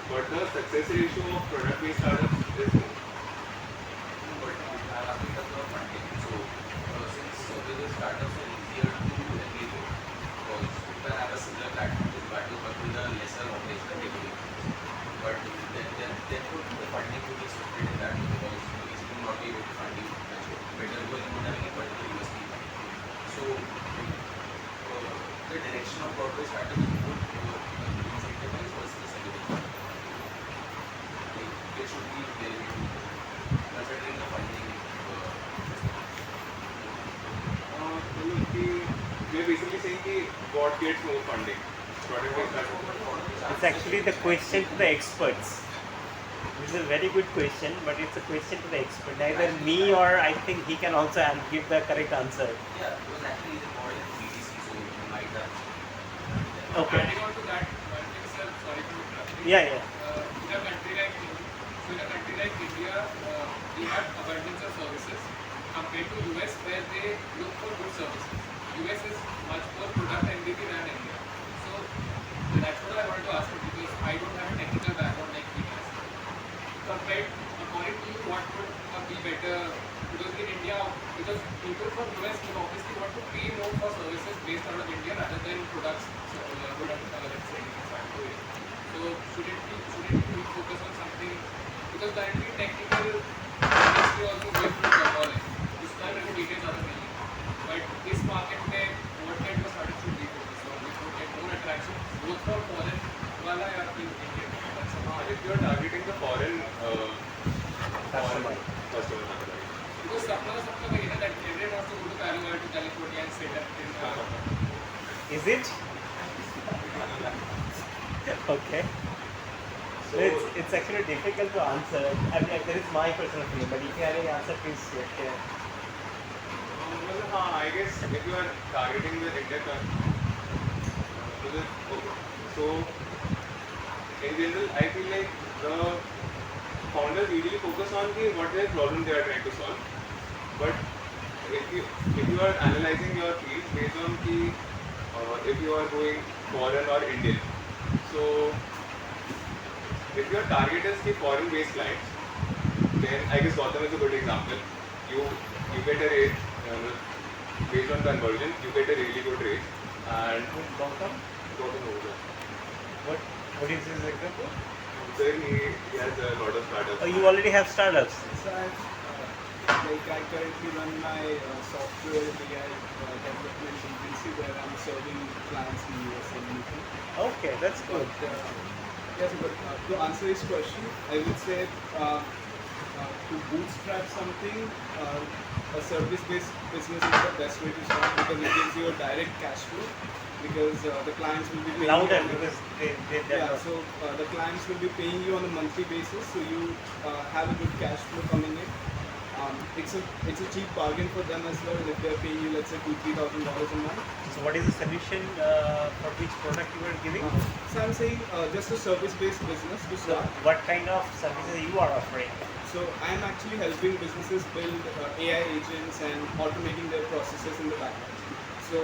but the success ratio of product-based startups is more. But I'm asking about funding. So, since service startups are easier to engage with, because you can have a similar platform to battle, but with a lesser operational capability. But then the funding would be restricted in that, because we will not be able to fund you much better because you don't have any particular USP. So, the direction of corporate startup is good incentivize versus the service. Like, it should be very considering the funding. We're basically saying that what gets more funding? Product-based startup. It's actually the question to the experts. This is a very good question, but it's a question to the expert. Neither me or I think he can also give the correct answer. Yeah, because actually it's more in BDC, so you might have. Okay. Adding on to that, one thing, sir, sorry for interrupting. Yeah, yeah. In a country like India, we have abundance of services compared to US, where they look for good services. US is much more product heavy than India. So that's what I wanted to ask you, because I don't have a technical background like he does. Compared, according to you, what would be better? Because in India, because people from US will obviously want to pay more for services based out of India rather than products, let's say, factory. So shouldn't we focus on something? Because currently technical industry also going through turmoil. उसका मेरे details are नहीं. But this market में what kind of startup should we focus on? Which would get more attraction both for foreign वाला या फिर Indian? That's all. If you're targeting the foreign Customer. customer, Because sapna वही है that everyone wants to go to Palo Alto, California and set up in Is it? Okay. So it's actually difficult to answer. I mean, that is my personal opinion, but if you have any answer, please share. I guess if you are targeting the Indian so in general, I feel like the founders usually focus on what their problem they are trying to solve. But if you are analyzing your field based on if you are going foreign or Indian, so if your target is the foreign-based clients, then I guess Gotham is a good example. You get a rate based on conversion, you get a really good rate. And Gautam? Gotham over there. What is his example? Sir, he has a lot of startups. Oh, you already have startups. So I currently run my software AI development agency where I'm serving clients in US and UK. Okay, that's good. Yes, but to answer his question, I would say to bootstrap something, a service-based business is the best way to start because it gives you a direct cash flow. Because the clients will be paying Louder you because they yeah, so the clients will be paying you on a monthly basis, so you have a good cash flow coming in. It's a cheap bargain for them as well if they're paying you, let's say, $2,000-3,000 a month. So what is the solution for which product you are giving? So I'm saying just a service-based business to So start. what kind of services you are offering? So I'm actually helping businesses build AI agents and automating their processes in the backend. So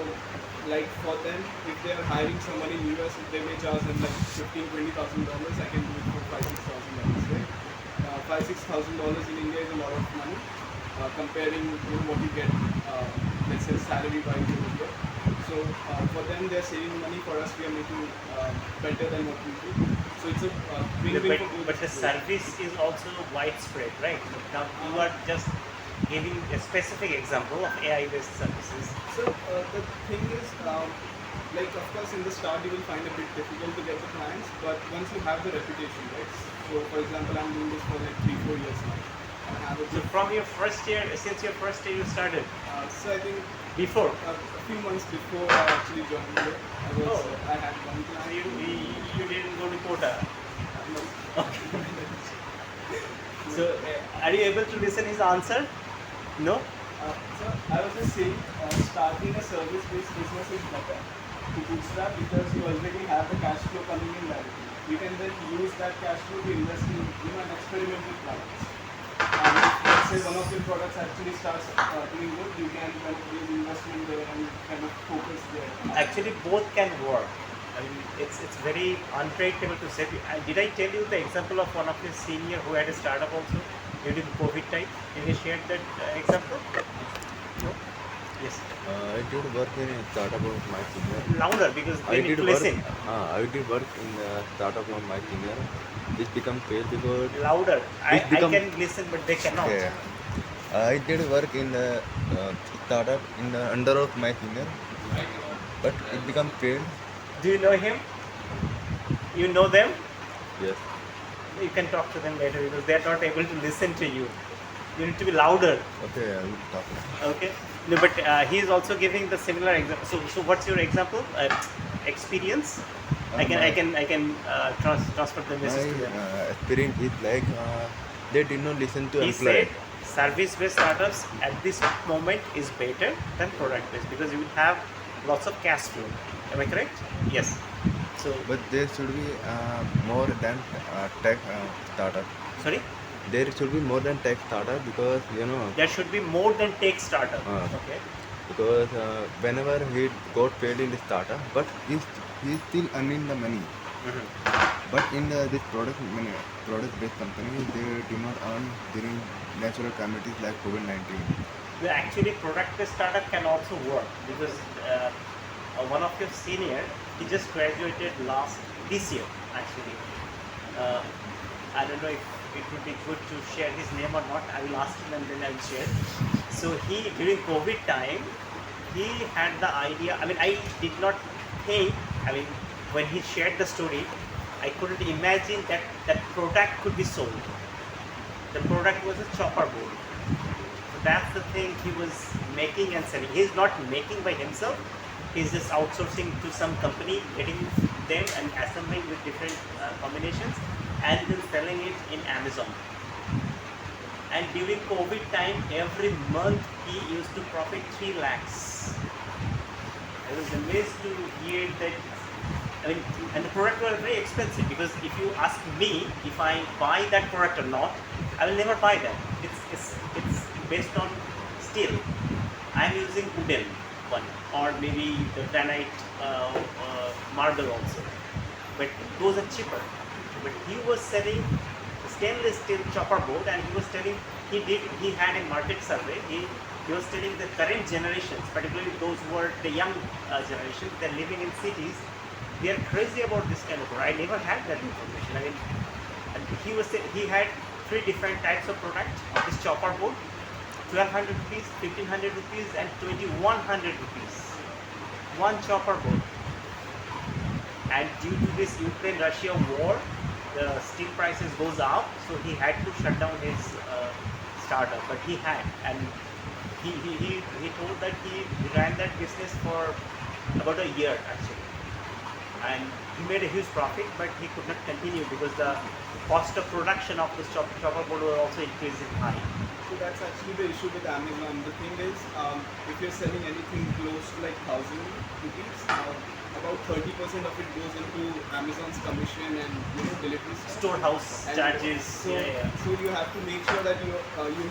like for them, if they are hiring someone in US, if they may charge them like $15,000-20,000, I can do it for $5,000-6,000, right? $5,000-6,000 in India is a lot of money comparing what you get let's say salary wise over here. So for them they're saving money, for us we are making better than what we do. So it's a win-win for both. But the service is also widespread, right? Now you are just giving a specific example of AI-based services. So the thing is, like of course in the start you will find a bit difficult to get the clients, but once you have the reputation, right? So for example, I'm doing this for like 3-4 years now. I have a So from your first year, since your first year you started, so I think before, a few months before I actually joined here, I had one so client. you didn't go to quota. No. Okay. So are you able to listen his answer? No? So I was just saying, starting a service-based business is better to bootstrap because you already have the cash flow coming in directly. You can then use that cash flow to invest in an experimental products. And if, let's say one of your products actually starts doing good, you can kind of use investment there and kind of focus there. Actually, both can work. I mean, it's very unpredictable to say. Did I tell you the example of one of his senior who had a startup also during COVID time? Did he share that example? No? Yes. I did work in a startup of my senior. Louder because I they need did to work. listen. I did work in the startup of my senior. This become fail because Louder. I become- can listen, but they cannot. yeah. I did work in the startup in the under of my senior, but it become fail. Do you know him? You know them? Yes. You can talk to them later because they are not able to listen to you. You need to be louder. Okay, I will talk. Okay. No, but he is also giving the similar example. So what's your example? Experience? I can transfer the My message to them. experience is like they did not listen to He employee. said service-based startups at this moment is better than product-based because you will have lots of cash flow. Am I correct? Yes. So But there should be more than tech startup. sorry, There should be more than tech startup because there should be more than tech startup. Okay. because whenever he got failed in the startup, but he's still earning the money. But in this product-based company, they do not earn during natural calamities like COVID-19. The actually product-based startup can also work because one of your senior, he just graduated this year actually. I don't know if it would be good to share his name or not. I will ask him and then I will share. So he during COVID time, he had the idea. I mean, I did not think. I mean, when he shared the story, I couldn't imagine that that product could be sold. The product was a chopper board. So that's the thing he was making and selling. He's not making by himself. He's just outsourcing to some company, getting them and assembling with different combinations and then selling it in Amazon. And during COVID time, every month he used to profit 3 lakhs. I was amazed to hear that. I mean, and the product was very expensive because if you ask me if I buy that product or not, I will never buy that. It's based on steel. I'm using wooden one or maybe the granite marble also, but those are cheaper. But he was selling stainless steel chopper board, and he was telling he had a market survey. He was telling the current generations, particularly those who are the young generation, they're living in cities. They are crazy about this kind of board. I never had that information. I mean, and he had 3 different types of product of this chopper board: 1,200 rupees, 1,500 rupees, and 2,100 rupees. One chopper board. And due to this Ukraine-Russia war, the steel prices goes up, so he had to shut down his startup. But he had, and he told that he ran that business for about a year actually, and he made a huge profit, but he could not continue because the cost of production of this chopper board was also increasing high. So that's actually the issue with Amazon. The thing is, if you're selling anything close to like 1,000 rupees, about 30% of it goes into Amazon's commission and delivery stuff. Storehouse And charges. So, so you have to make sure that you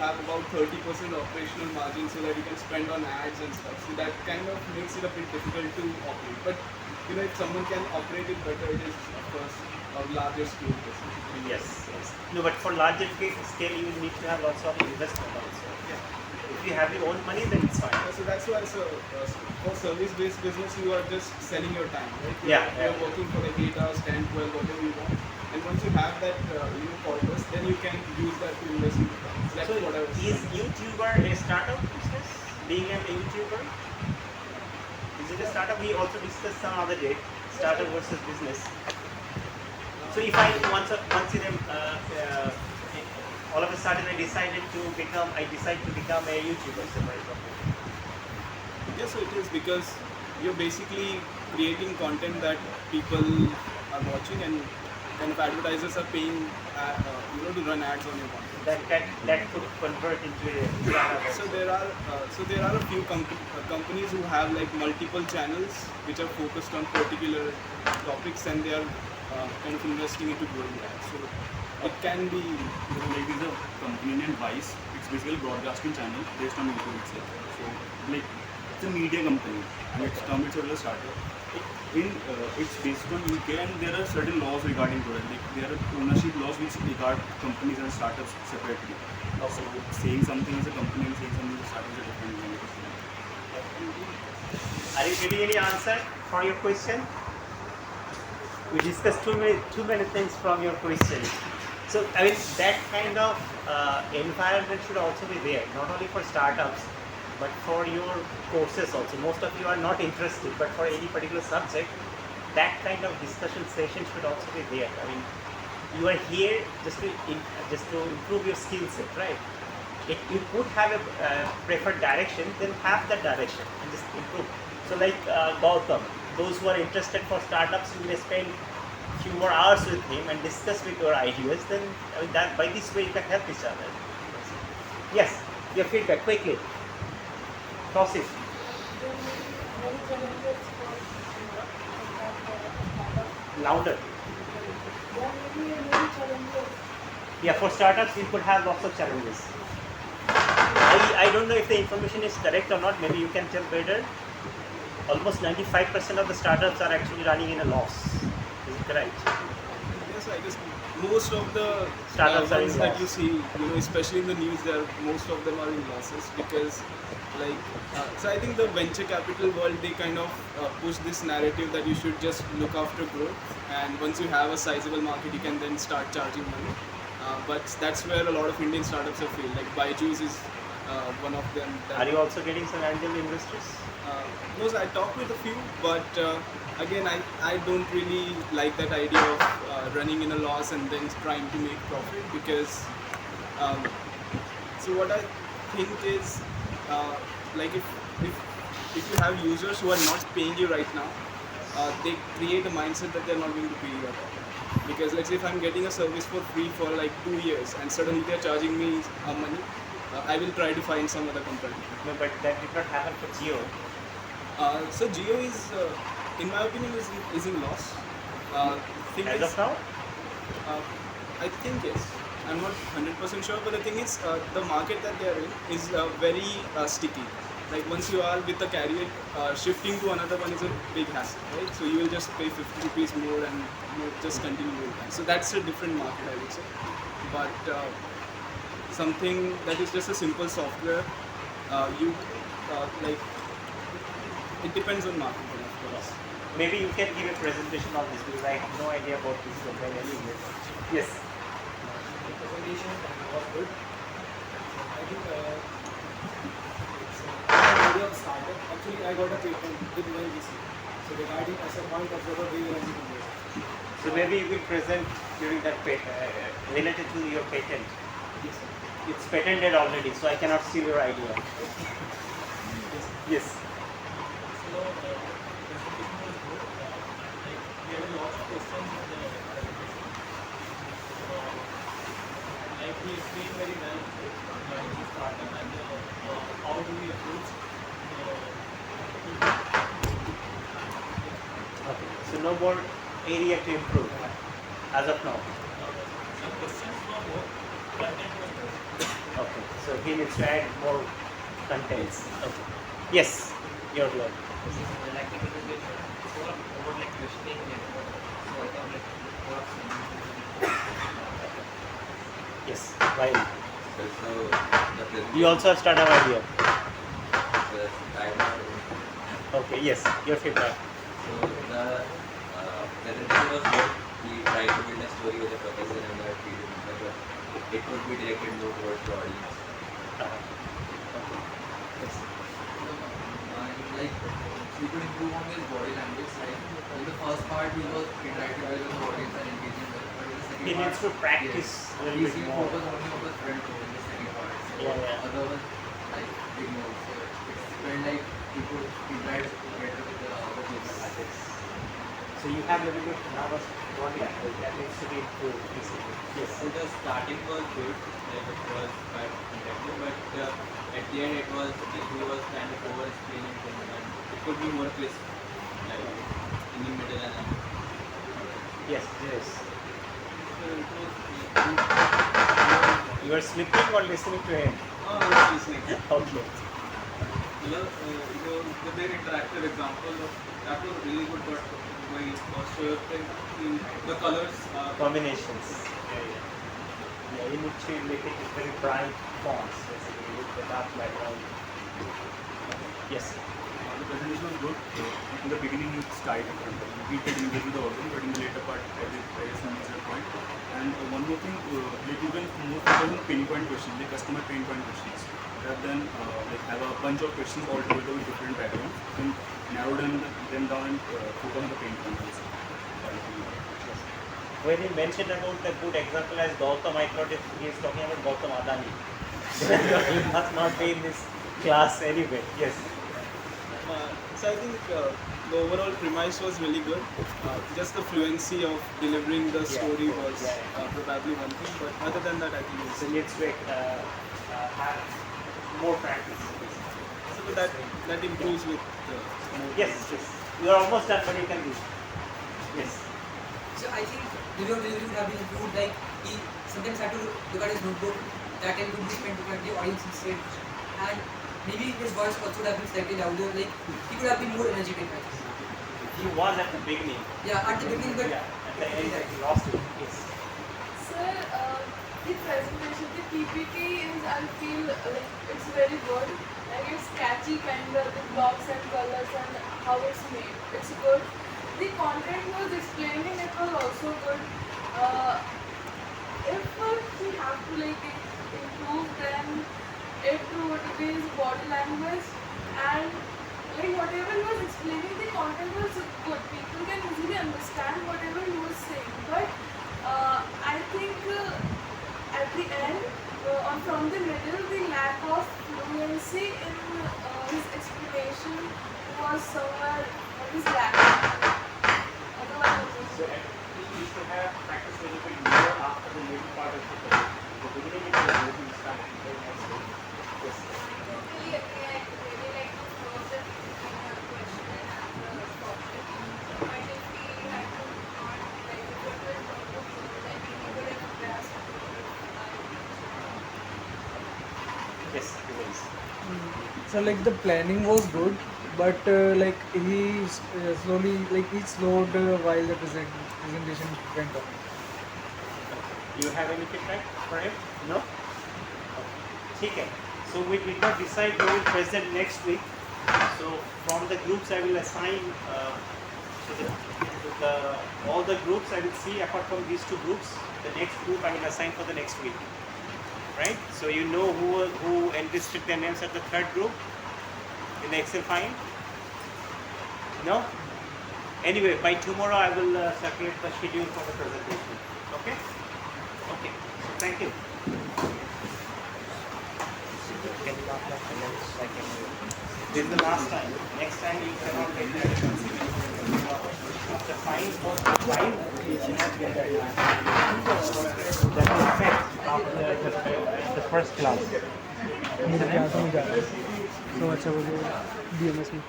have about 30% operational margin so that you can spend on ads and stuff. So that kind of makes it a bit difficult to operate. But if someone can operate it better, it is of course a larger scale business. Yes. No, but for larger scale, you will need to have lots of investment also. Yeah. If you have your own money, then it's fine. So that's why, for service-based business, you are just selling your time, right? You're working for like 8 hours, 10, 12, whatever you want. And once you have that, purpose, then you can use that to invest in the time. That's So what I was is saying. YouTuber a startup business? Being a YouTuber? Is it a startup? We also discussed some other day, startup versus business. So if I once in all of a sudden I decide to become a YouTuber, so for example. Yes, so it is, because you're basically creating content that people are watching, and kind of advertisers are paying, to run ads on your content. That could convert into a startup. So there are a few companies who have like multiple channels which are focused on particular topics, and they are kind of investing into growing that. So it can be, Like this is a company named Vice. It's basically a broadcasting channel based on YouTube itself. So like it's a media company and it's termed itself as a startup. It's based on UK, and there are certain laws regarding product. Like there are ownership laws which regard companies and startups separately. So saying something as a company and saying something as a startup is a different thing. Are you getting any answer for your question? We discussed too many things from your question. So I mean that kind of environment should also be there, not only for startups, but for your courses also. Most of you are not interested, but for any particular subject, that kind of discussion session should also be there. I mean, you are here just to improve your skill set, right? If you could have a preferred direction, then have that direction and just improve. So like Gautam, those who are interested for startups, you may spend few more hours with him and discuss with your ideas. Then I mean that by this way you can help each other. Yes, your feedback quickly. Toss it. Louder. Yeah, for startups you could have lots of challenges. I don't know if the information is correct or not. Maybe you can tell better. Almost 95% of the startups are actually running in a loss. Is it correct? Yes, I guess most of the Startups are in ones that loss. you see, especially in the news, most of them are in losses, because so I think the venture capital world, they kind of push this narrative that you should just look after growth, and once you have a sizable market, you can then start charging money. But that's where a lot of Indian startups have failed. Like Byju's is one of them. Are you also getting some angel investors? No, so I talked with a few, but again, I don't really like that idea of running in a loss and then trying to make profit, because so what I think is like if you have users who are not paying you right now, they create a mindset that they're not going to pay you at all. Because let's say if I'm getting a service for free for like 2 years and suddenly they're charging me money, I will try to find some other company. No, but that did not happen for Jio. So Jio is, in my opinion, is in loss. As of now? I think yes. I'm not 100% sure, but the thing is, the market that they are in is very sticky. Like once you are with the carrier, shifting to another one is a big hassle, right? So you will just pay 50 rupees more and just continue with that. So that's a different market, I would say. But something that is just a simple software, like it depends on market, of course. Maybe you can give a presentation on this, because I have no idea about this domain anyway. Yes. The presentation was good. I think it's an idea of startup. Actually, I got a patent with UNGC. So regarding as a point observer, we will engineer. So maybe you will present during that related to your patent. Yes, sir. It's patented already, so I cannot see your idea. Yes. So, presentation was good. We had a lot of questions in the presentation. Like we explained very well the startup and how do we approach Okay. So no more area to improve as of now. some questions were more content was good. Okay. So he needs to add more contents. Okay. Yes. Your turn. Like the presentation, it's all about like questioning and sort of like works Yes. Why? So the You also have startup idea. Okay, yes, your feedback. So the presentation was good. We tried to build a story with the professor and the teacher, but it could be directed more towards the audience. Like we could improve on his body language. Like in the first part, he was interacting well with the audience and engaging well. But in the second He part, needs to practice yes, a little he bit seemed more. focus only on the front row in the second part. So Yeah. other was like ignored. So it felt like he could interact better with the other people. So you have a little bit nervous body language that needs to be improved, basically. Yes. So the starting was good, like it was quite interactive, but at the end it was kind of over explaining things and it could be more crisp, like in the middle and Yes, yes. so it was You are sleeping or listening to him? I was listening. Okay. The very interactive example of that was really good, but my sure thing, the colors are Combinations. Yeah, you need to make it very bright fonts, basically, with the dark background. Yes. The presentation was good. In the beginning, he started we did engage with the audience, but in the later part, I guess some major point. And one more thing, like you can more focus on pinpoint questions, like customer pinpoint questions, rather than like have a bunch of questions all together with different backgrounds. You can narrow them down and focus on the pain points. When he mentioned about the good example as Gautam, I thought he is talking about Gautam Adani. He must not be in this class anyway. Yes. So I think the overall premise was really good. Just the fluency of delivering the story was probably one thing, but other than that, I think it's So let's have more practice. so that improves with the more Yes, yes. You are almost done, but you can do. Yes. So I think video delivery would have been improved. Like he sometimes had to look at his notebook. That time could be spent looking at the audience instead. And maybe his voice also would have been slightly louder. Like he could have been more energetic. I think. He was at the beginning. Yeah, at the beginning, but At the end, he lost it. Yes. Sir, the presentation, the PPT is, I feel like it's very good. Like it's catchy kind of the blocks and colors and how it's made. It's good. The content was explaining, it was also good. If we have to like improve, then it would be his body language and like whatever he was explaining, the content was good. People can easily understand whatever he was saying. But I think at the end, from the middle, the lack of fluency in his explanation was somewhere is lacking. Otherwise, So you should have practiced a little bit more after the middle part of the course. The beginning it was really started very nicely. Yes. totally agree. I really like the flow that question and answer topic. But if we had to not like if it was not the flow, then we would have grasped Yes, it was. So like the planning was good, but like he slowly he slowed while the presentation went on. You have any feedback for him? No? Okay. So we did not decide who will present next week. So from the groups I will assign all the groups I will see apart from these two groups. The next group I will assign for the next week. Right? So you know who enlisted their names at the third group in the Excel file? No? Anyway, by tomorrow I will circulate the schedule for the presentation. Okay? Okay. So thank you. This is the last time. Next time you cannot get that. After 5 you cannot get that. That will affect after the first class. मेरे class में जा रहा है तो अच्छा वो BMS में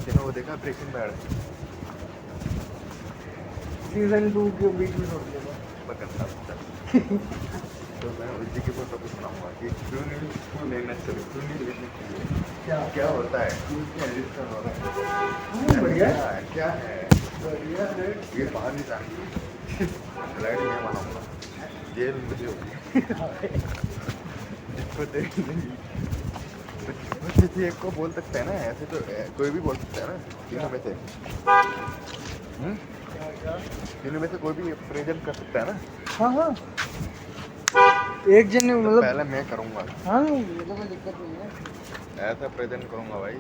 क्या वो देखा ब्रेकिंग बैड सीजन 2 के बीच में छोड़ दिया तो मैं उसी के ऊपर टॉपिक सुनाऊंगा कि क्यों लेना चाहिए क्यों नहीं लेने चाहिए क्या होता है क्यों रजिस्टर हो रहा है बढ़िया क्या है बढ़िया है ये बाहर नहीं जाएंगे स्लाइड में बनाऊंगा जेल मुझे होगी इसको देख नहीं बस किसी एक को बोल सकते हैं ना ऐसे तो कोई भी बोल सकता है ना तीनों में से तीनों में से कोई भी प्रेजेंट कर सकता है ना हाँ हाँ एक जन तो मतलब पहले मैं करूँगा हाँ ये तो कोई दिक्कत नहीं है ऐसा प्रेजेंट करूँगा भाई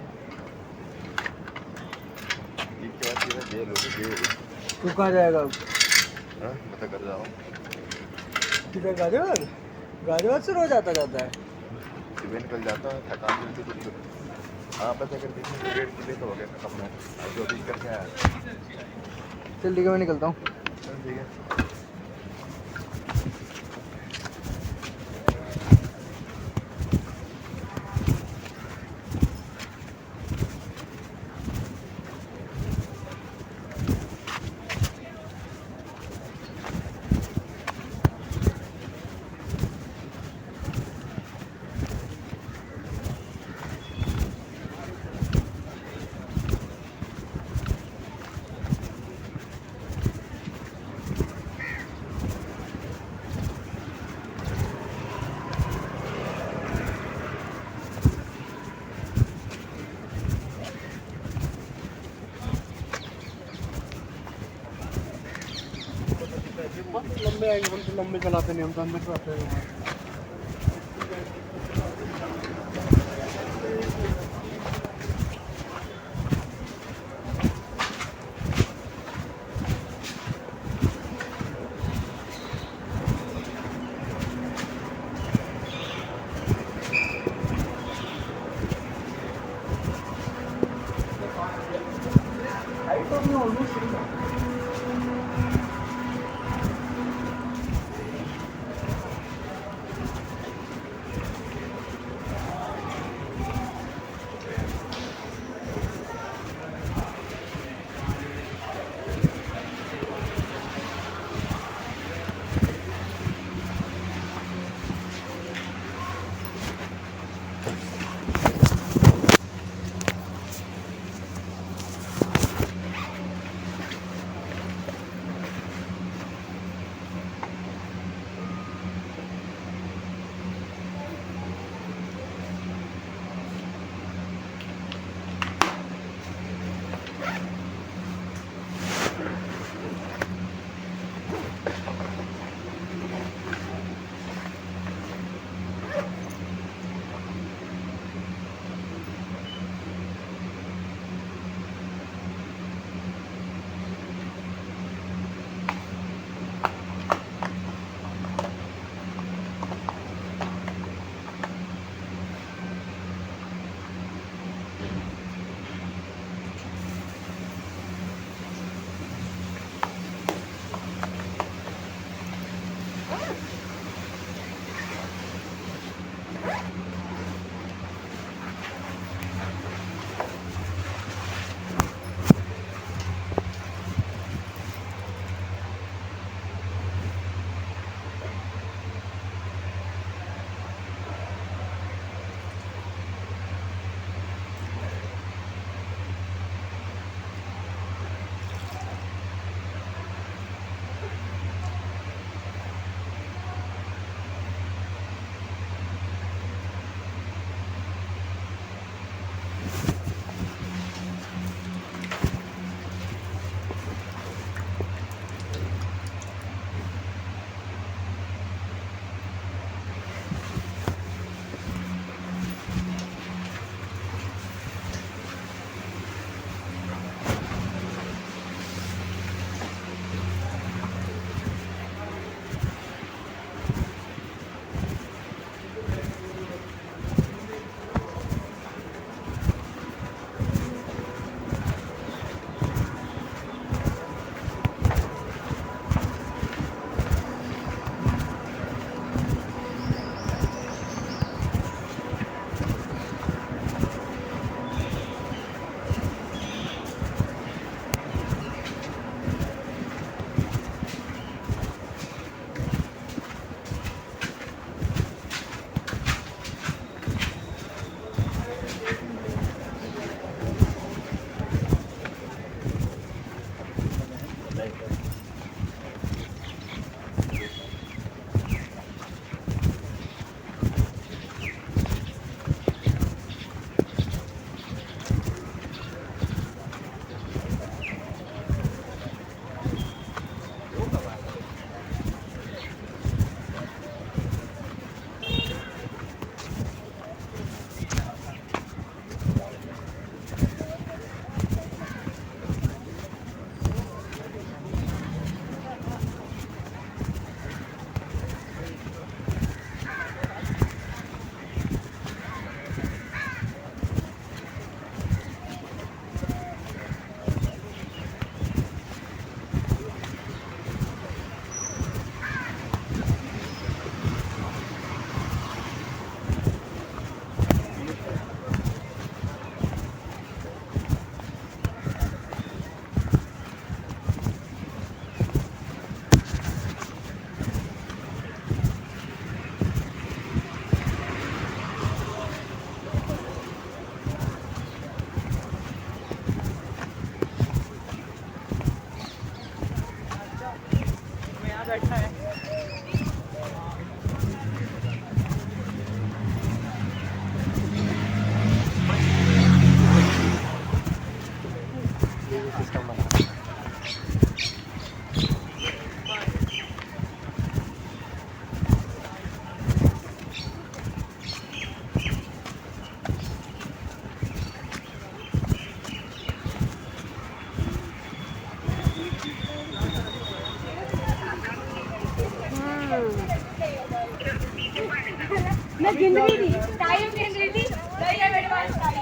इसके बाद सीधा जेल होगी जेल तू कहाँ जाएगा अब हाँ मैं तो कर जाऊँ किधर गाजियाबाद गाजियाबाद से रोज आता जाता है सुबह निकल जाता है थकान मिलती कुछ हाँ बस अगर बीच में पीरियड के लिए तो हो गया खत्म है अब जो भी करके आया चल ठीक है मैं निकलता हूँ चल ठीक है लंबे आएंगे हम तो लंबे चलाते नहीं हम तो अंदर चलाते हैं हाइट तो अपनी ऑलमोस्ट सेम है गिनती थी टाइम गिन रही थी नहीं है मेरे पास टाइम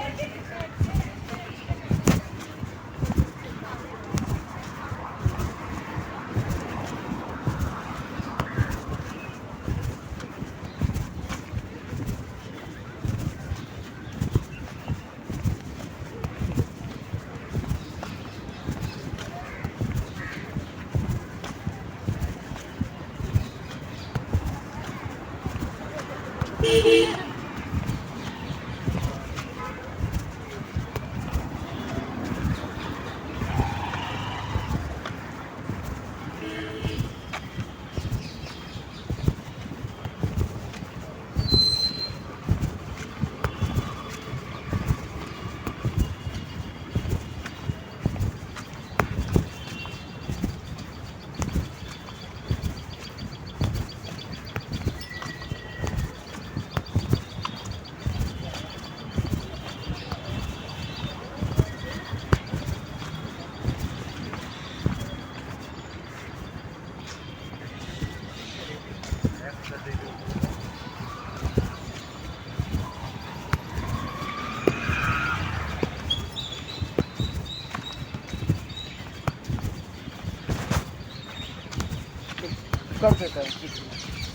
कर देता है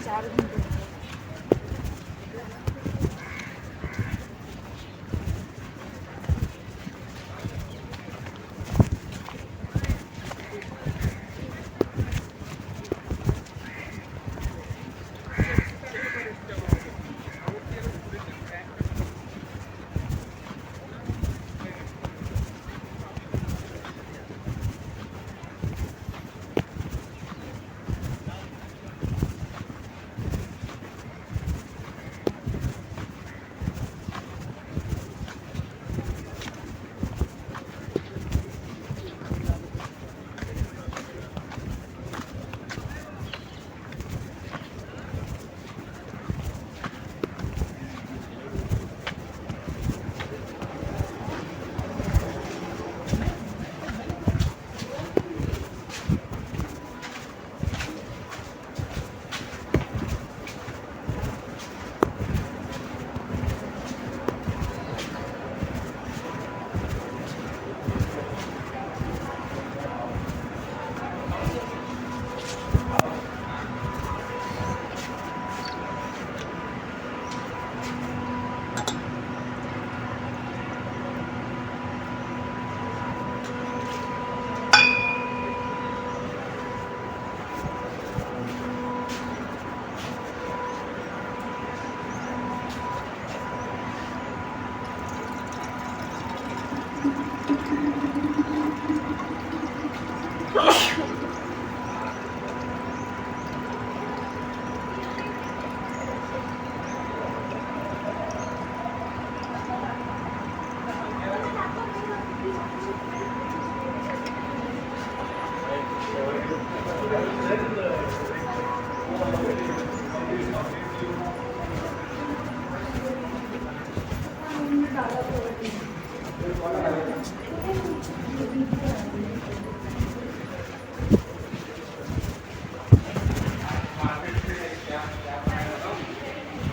चार घंटे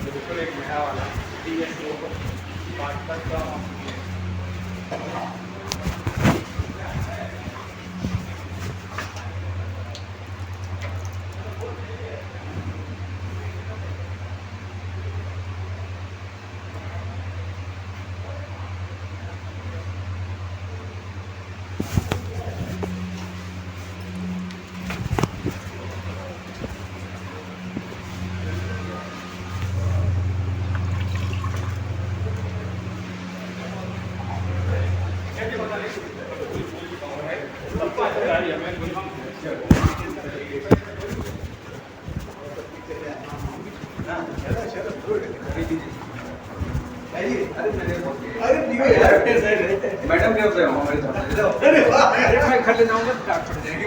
बिल्कुल एक नया वाला TS लोगो 5 का मैडम क्या होता है हमारे साथ? अरे वाह, मैं खड़े जाऊंगा तो डांट पड़ जाएगी।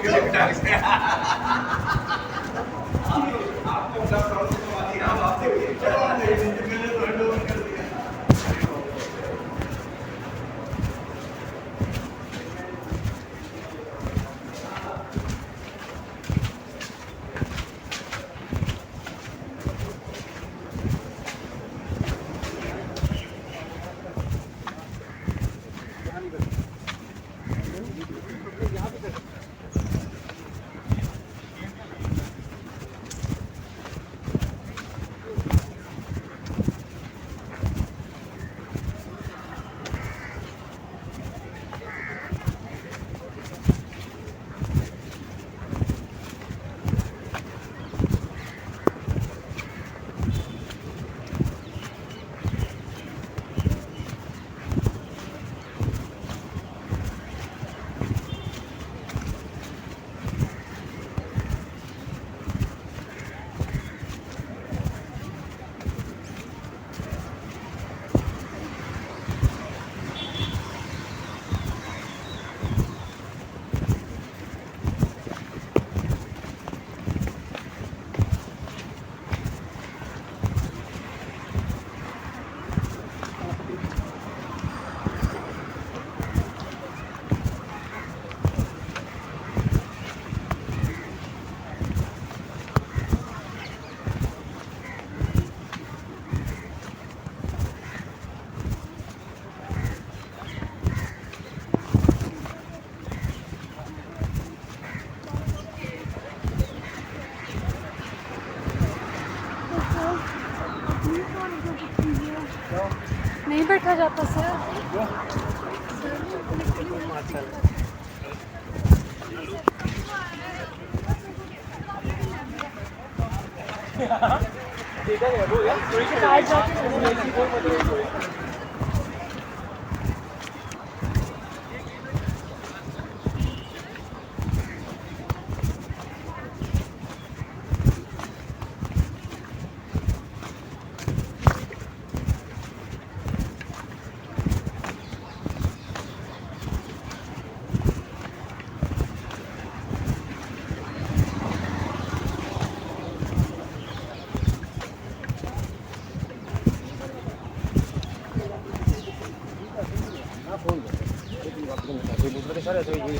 नहीं बैठा जाता सर।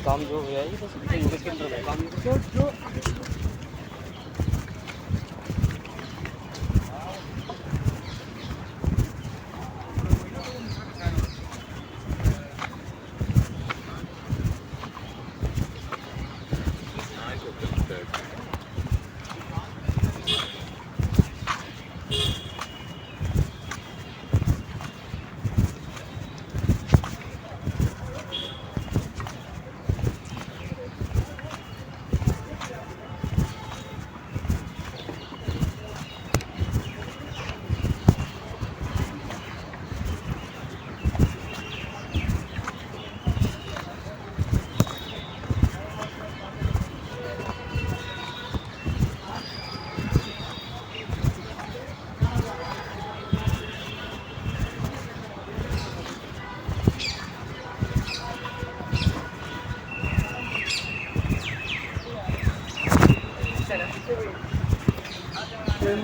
काम जो है ये तो इंग्लिश के अंदर है काम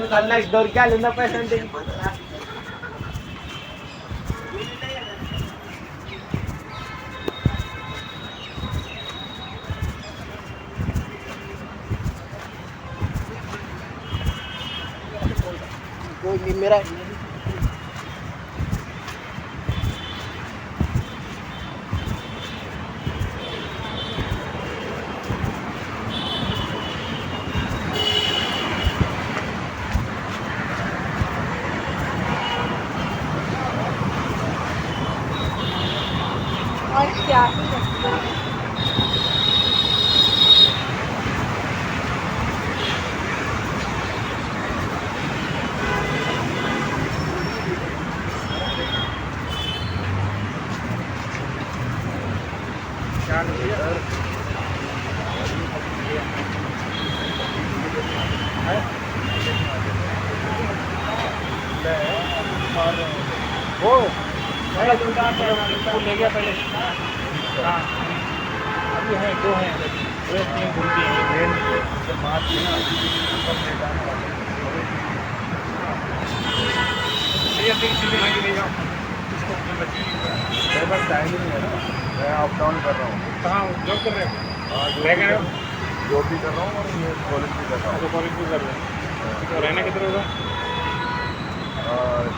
Unlike Dorka, Luna presenting. कोई मेरा और क्या ही रखते हैं। वो ले गया पहले। हाँ अभी हैं 2 हैं पूरे 3 घूमती हैं ट्रेन से मार्च में ना सब ले जाने वाले ये अपनी किसी भी नहीं जाओ इसको अपनी बच्ची मेरे पास टाइम ही नहीं है ना मैं अप डाउन कर रहा हूँ। कहाँ जॉब कर रहे हो? हाँ जॉब भी कर रहा हूँ और ये कॉलेज भी कर रहा हूँ। कॉलेज भी कर रहे हैं तो रहना किधर होगा?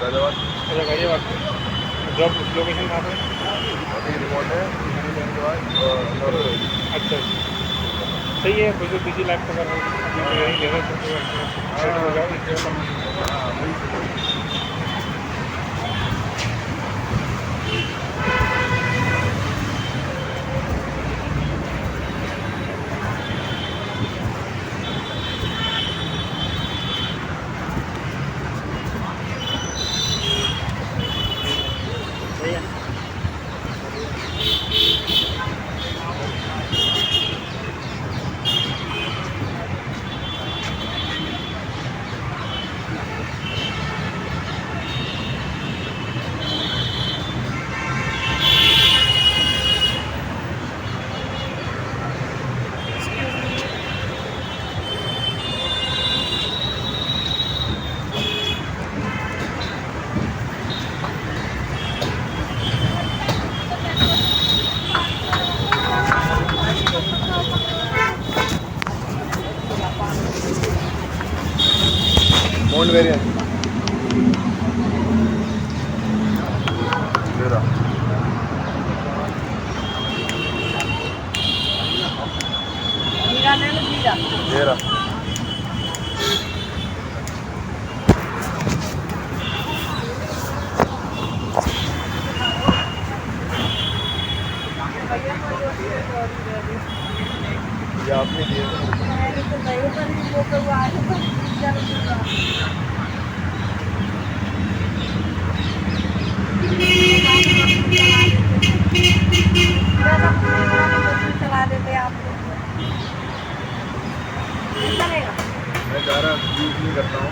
गाजियाबाद। अच्छा गाजियाबाद जॉब लोकेशन कहाँ पर? अभी रिमोट है अच्छा सही है कोई बिजी लाइफ का कर Mount variant. Zero. Zero. ये आपने दिए चला देते आप लोग चलेगा। मैं ज़्यादा यूज नहीं करता हूँ।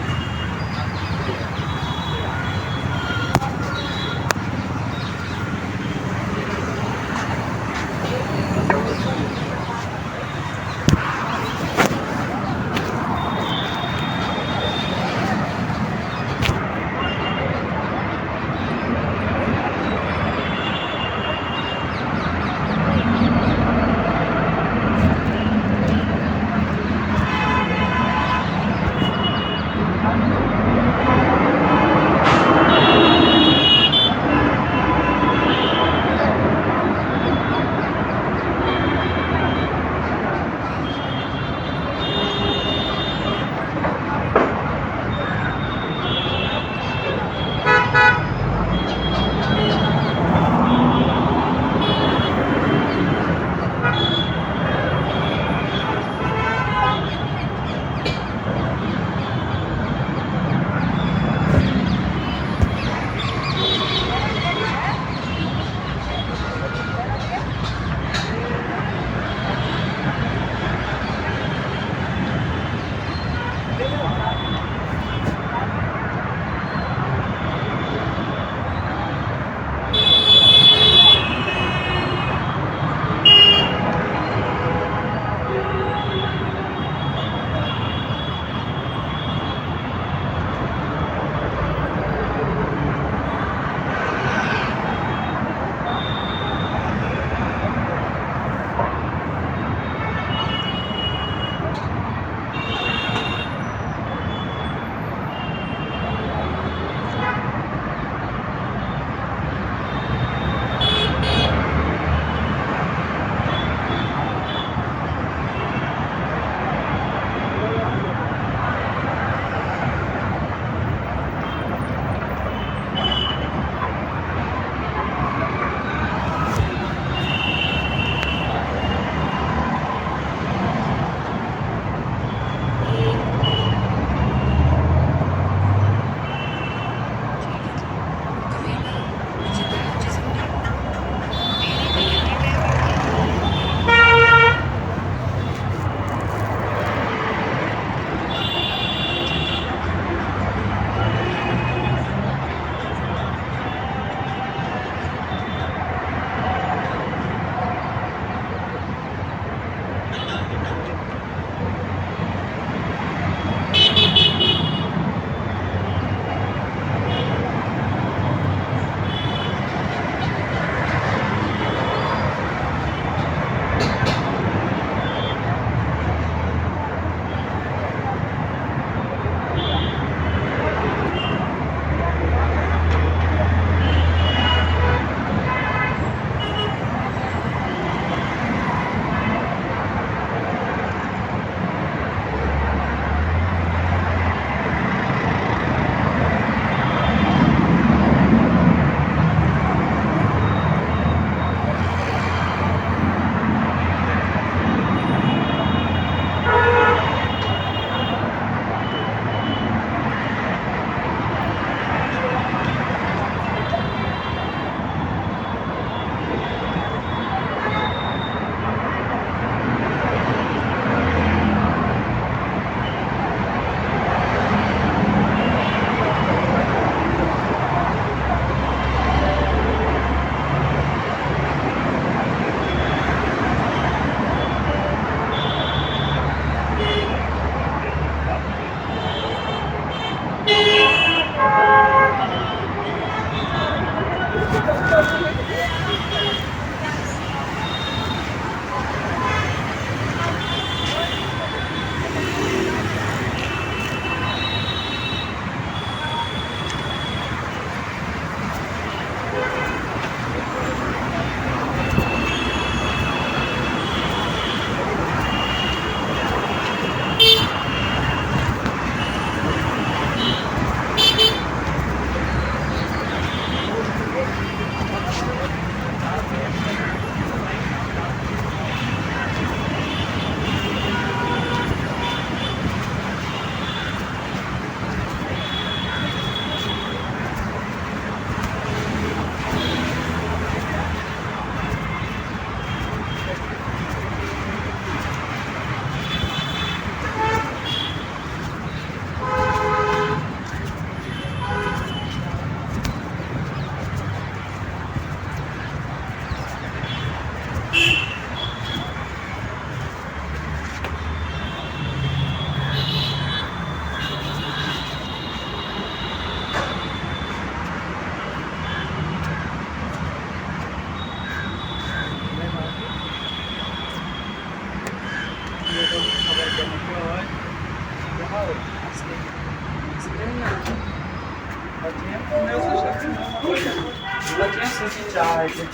बचे हैं सिर्फ 4 आइटम।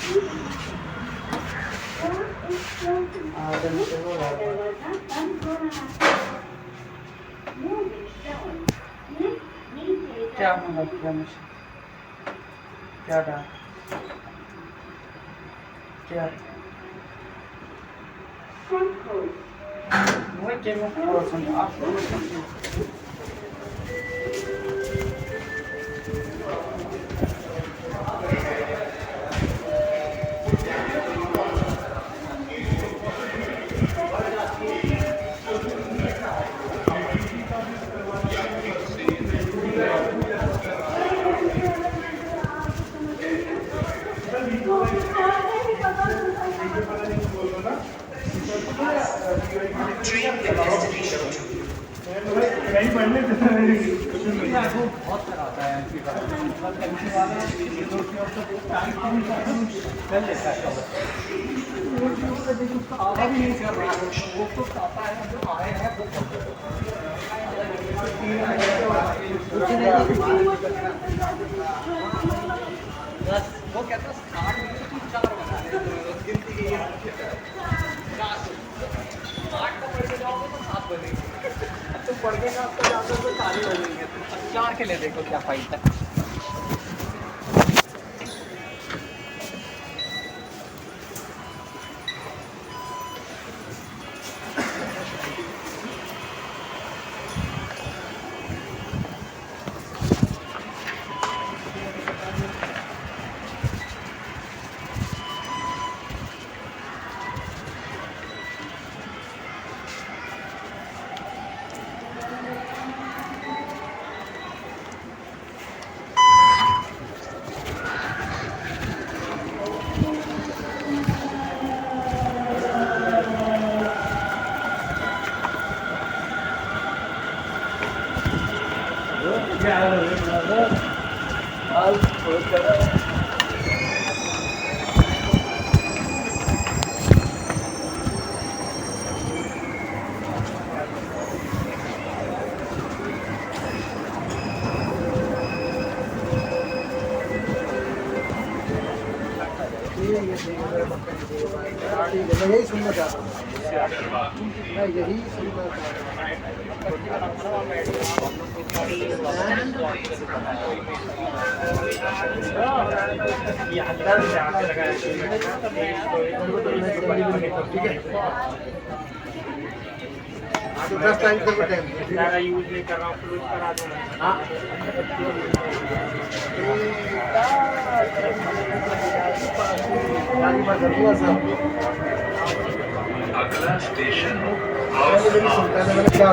क्या मतलब क्या मशीन क्या डाल क्या वही केमो आपको बहुत कराता है एमपी वाला कर लेता है उसका आधा भी नहीं कर रहा है वो तो आता है जो आए हैं वो कहता है 60 में तो 4 बना है गिनती की 8 का पढ़ के जाओगे तो 7 बनेंगे तो पढ़ के आपका जाकर तो 4 बनेंगे 4 के लिए देखो क्या फायदा है। मैं यही सुनना चाहता हूँ मैं यही सुनना दस टाइम ज़्यादा यूज नहीं कर रहा हूँ क्लोज करा दूँगा। हाँ अगला स्टेशन क्या